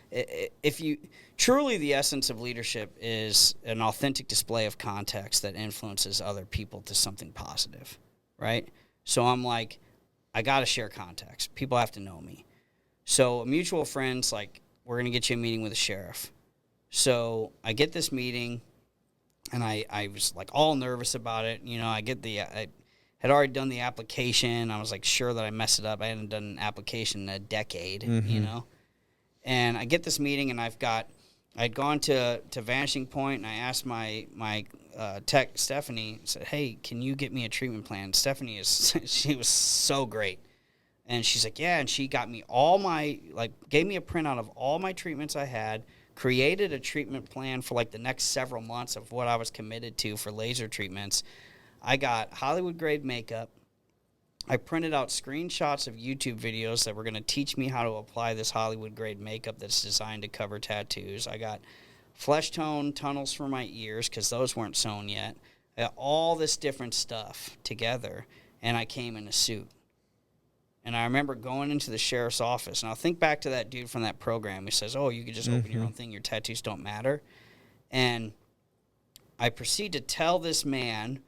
if you truly, the essence of leadership is an authentic display of context that influences other people to something positive, right? So I'm like, I got to share context. People have to know me. So a mutual friend's like, we're going to get you a meeting with the sheriff. So I get this meeting, and I was like all nervous about it. You know, I had already done the application. I was like sure that I messed it up. I hadn't done an application in a decade, you know. And I get this meeting, and I'd gone to Vanishing Point, and I asked my tech, Stephanie, said, hey, can you get me a treatment plan? Stephanie she was so great. And she's like, yeah, and she got me gave me a printout of all my treatments I had, created a treatment plan for like the next several months of what I was committed to for laser treatments. I got Hollywood-grade makeup. I printed out screenshots of YouTube videos that were going to teach me how to apply this Hollywood-grade makeup that's designed to cover tattoos. I got flesh tone tunnels for my ears because those weren't sewn yet. I got all this different stuff together, and I came in a suit. And I remember going into the sheriff's office, and I'll think back to that dude from that program who says, oh, you could just open your own thing, your tattoos don't matter. And I proceed to tell this man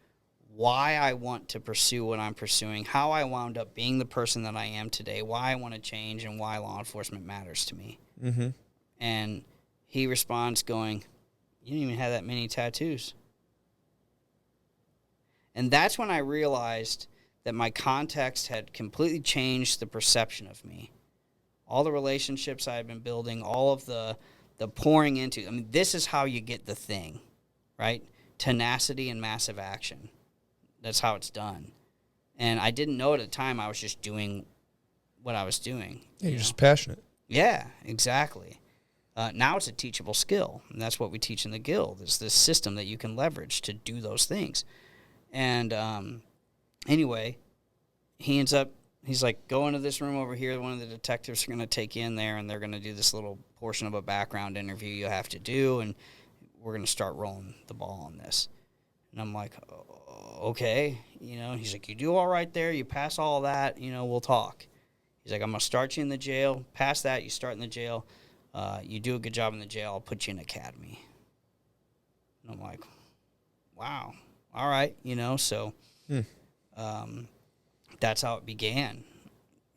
why I want to pursue what I'm pursuing, how I wound up being the person that I am today, why I want to change, and why law enforcement matters to me. And he responds going, you didn't even have that many tattoos. And that's when I realized that my context had completely changed the perception of me. All the relationships I had been building, all of the pouring into. I mean, this is how you get the thing, right? Tenacity and massive action. That's how it's done. And I didn't know at the time I was just doing what I was doing. Yeah, you're just passionate. Yeah, exactly. Now it's a teachable skill, and that's what we teach in the Guild, is this system that you can leverage to do those things. And anyway, he's like, go into this room over here. One of the detectives are going to take you in there, and they're going to do this little portion of a background interview you have to do, and we're going to start rolling the ball on this. And I'm like, okay. You know, he's like, you do all right there. You pass all that, you know, we'll talk. He's like, I'm going to start you in the jail. Past that, you start in the jail. You do a good job in the jail, I'll put you in academy. And I'm like, wow. All right, you know, so that's how it began.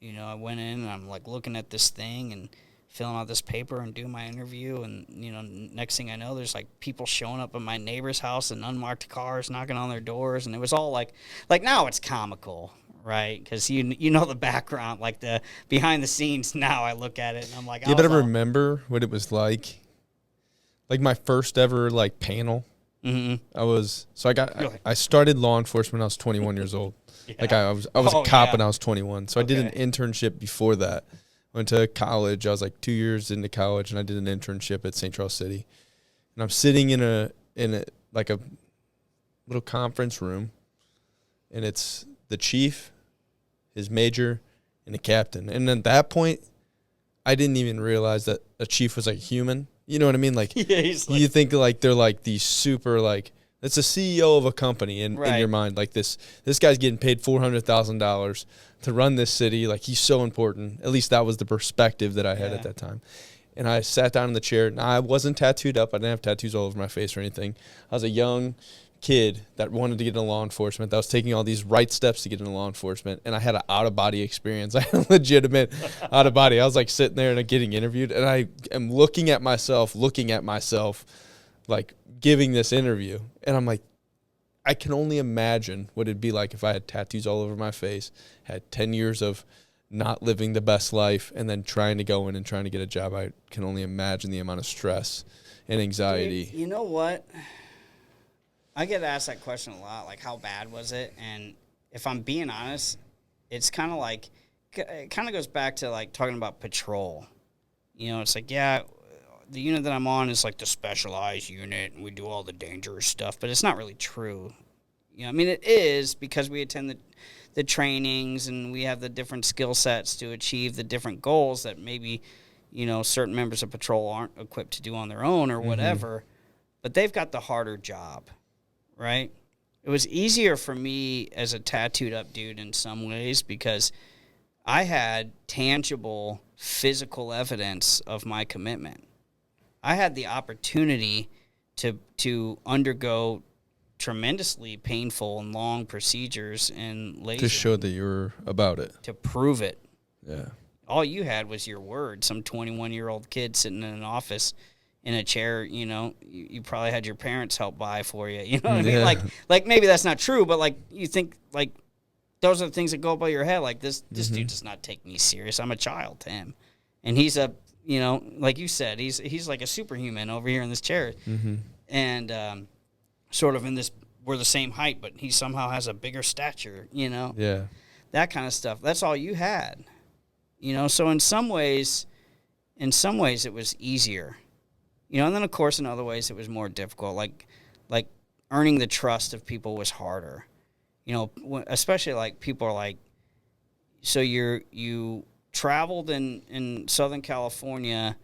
You know, I went in and I'm like looking at this thing and filling out this paper and doing my interview, and you know, next thing I know, there's like people showing up at my neighbor's house in unmarked cars, knocking on their doors, and it was all like now it's comical, right? Because you know the background, like the behind the scenes. Now I look at it and I'm like, you better remember what it was like my first ever like panel. I started law enforcement when I was 21 years old. Yeah. Like I was a cop when I was 21. So I did an internship before that. Went to college. I was like 2 years into college, and I did an internship at St. Charles City. And I'm sitting in a like a little conference room, and it's the chief, his major, and the captain. And at that point, I didn't even realize that a chief was like human. You know what I mean? Like, you think like they're like these super like, it's a CEO of a company in your mind. Like this guy's getting paid $400,000 to run this city. Like, he's so important. At least that was the perspective that I had at that time. And I sat down in the chair. Now, I wasn't tattooed up. I didn't have tattoos all over my face or anything. I was a young kid that wanted to get into law enforcement, that was taking all these right steps to get into law enforcement. And I had an out-of-body experience. I had a legitimate out-of-body. I was like sitting there and getting interviewed. And I am looking at myself, like giving this interview. And I'm like, I can only imagine what it'd be like if I had tattoos all over my face, had 10 years of not living the best life, and then trying to go in and trying to get a job. I can only imagine the amount of stress and anxiety. Dude, you know what? I get asked that question a lot, like, how bad was it? And if I'm being honest, it's kind of like, it kind of goes back to, like, talking about patrol. You know, it's like, yeah, the unit that I'm on is like the specialized unit, and we do all the dangerous stuff, but it's not really true. You know, I mean, it is because we attend the trainings and we have the different skill sets to achieve the different goals that maybe, you know, certain members of patrol aren't equipped to do on their own or whatever. But they've got the harder job, right? It was easier for me as a tattooed up dude in some ways because I had tangible physical evidence of my commitment. I had the opportunity to undergo tremendously painful and long procedures and laser To show that you were about it. to prove it. Yeah. All you had was your word. Some 21-year-old kid sitting in an office in a chair, you know, you probably had your parents help buy for you. You know what I mean? Yeah. Like maybe that's not true, but like you think like those are the things that go by your head. Like this dude does not take me serious. I'm a child to him. And he's a, you know, like you said, he's like a superhuman over here in this chair. And sort of in this, we're the same height, but he somehow has a bigger stature, you know? Yeah. That kind of stuff. That's all you had. You know, so in some ways it was easier. You know, and then of course in other ways it was more difficult. Like earning the trust of people was harder. You know, especially like people are like, so you traveled in Southern California,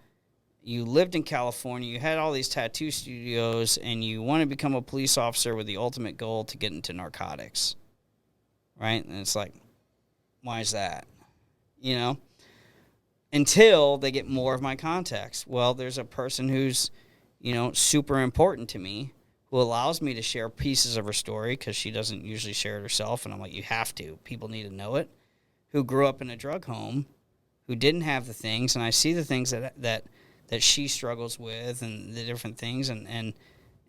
you lived in California, you had all these tattoo studios, and you want to become a police officer with the ultimate goal to get into narcotics, right? And it's like, why is that? You know? Until they get more of my context. Well, there's a person who's, you know, super important to me who allows me to share pieces of her story because she doesn't usually share it herself, and I'm like, you have to. People need to know it. Who grew up in a drug home, who didn't have the things, and I see the things that she struggles with and the different things, and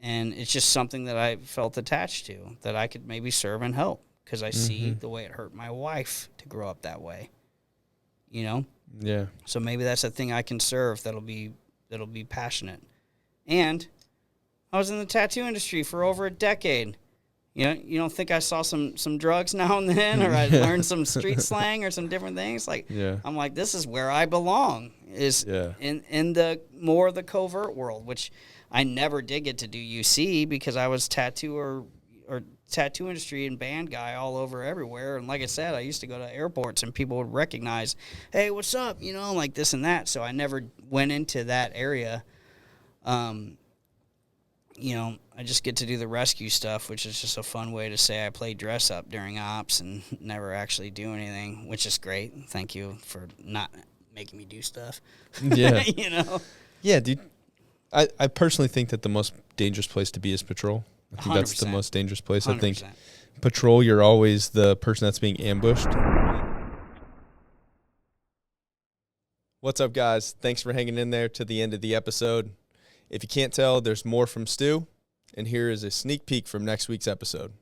it's just something that I felt attached to, that I could maybe serve and help because I see the way it hurt my wife to grow up that way, you know? Yeah. So maybe that's a thing I can serve that'll be passionate. And I was in the tattoo industry for over a decade. You know, you don't think I saw some drugs now and then, or I learned some street slang or some different things? Like, I'm like, this is where I belong, is in the more of the covert world, which I never did get to do UC because I was tattoo or tattoo industry and band guy all over everywhere. And like I said, I used to go to airports and people would recognize, hey, what's up? You know, like this and that. So I never went into that area. You know, I just get to do the rescue stuff, which is just a fun way to say I play dress up during ops and never actually do anything, which is great. Thank you for not making me do stuff. Yeah. You know? Yeah, dude. I personally think that the most dangerous place to be is patrol. I think that's the 100%. most dangerous place. 100%. I think patrol, you're always the person that's being ambushed. What's up, guys? Thanks for hanging in there to the end of the episode. If you can't tell, there's more from Stu, and here is a sneak peek from next week's episode.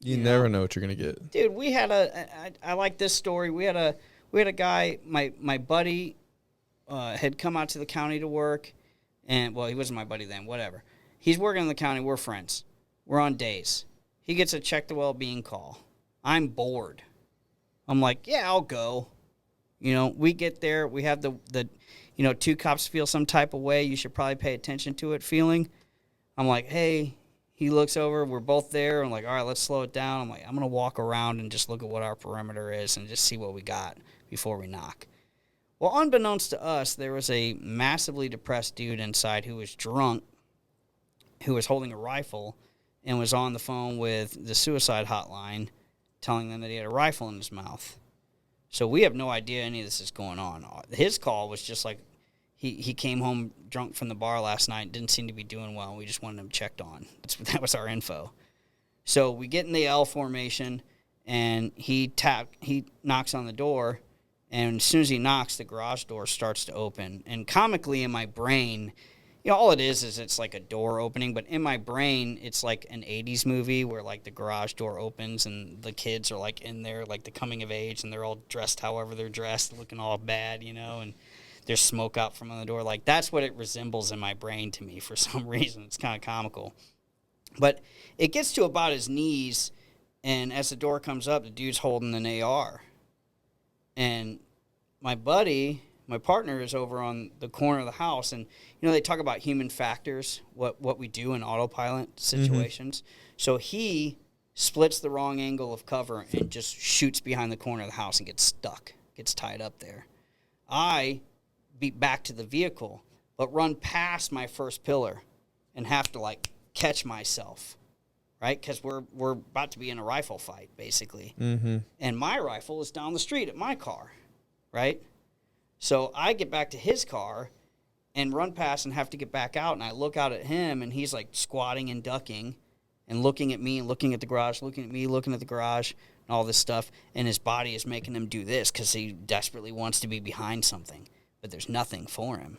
You never know what you're gonna get, dude. We had I like this story. We had a guy. My buddy had come out to the county to work, and well, he wasn't my buddy then. Whatever. He's working in the county. We're friends. We're on days. He gets a check the well-being call. I'm bored. I'm like, yeah, I'll go. You know, we get there. We have the you know, two cops feel some type of way. You should probably pay attention to it feeling. I'm like, hey. He looks over. We're both there. I'm like, all right, let's slow it down. I'm like, I'm going to walk around and just look at what our perimeter is and just see what we got before we knock. Well, unbeknownst to us, there was a massively depressed dude inside who was drunk, who was holding a rifle and was on the phone with the suicide hotline telling them that he had a rifle in his mouth. So we have no idea any of this is going on. His call was just like, he came home drunk from the bar last night, didn't seem to be doing well. We just wanted him checked on. That was our info. So we get in the L formation, and he knocks on the door, and as soon as he knocks, the garage door starts to open. And comically in my brain, you know, all it is it's like a door opening, but in my brain, it's like an 80s movie where, like, the garage door opens and the kids are, like, in there, like, the coming of age, and they're all dressed however they're dressed, looking all bad, you know, and there's smoke out from the door. Like, that's what it resembles in my brain to me for some reason. It's kind of comical. But it gets to about his knees, and as the door comes up, the dude's holding an AR. And my buddy, my partner, is over on the corner of the house, and, you know, they talk about human factors, what we do in autopilot situations. So he splits the wrong angle of cover, and just shoots behind the corner of the house and gets stuck, gets tied up there. I beat back to the vehicle, but run past my first pillar and have to, like, catch myself, right? Because we're about to be in a rifle fight, basically. Mm-hmm. And my rifle is down the street at my car, right? So I get back to his car and run past and have to get back out, and I look out at him, and he's, like, squatting and ducking and looking at me and looking at the garage, looking at me, looking at the garage, and all this stuff, and his body is making him do this because he desperately wants to be behind something, but there's nothing for him.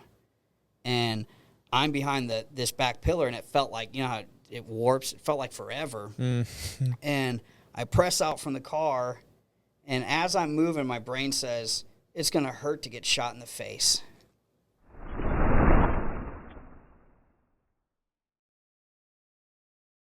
And I'm behind this back pillar, and it felt like, you know how it warps? It felt like forever. Mm-hmm. And I press out from the car, and as I'm moving, my brain says, it's going to hurt to get shot in the face.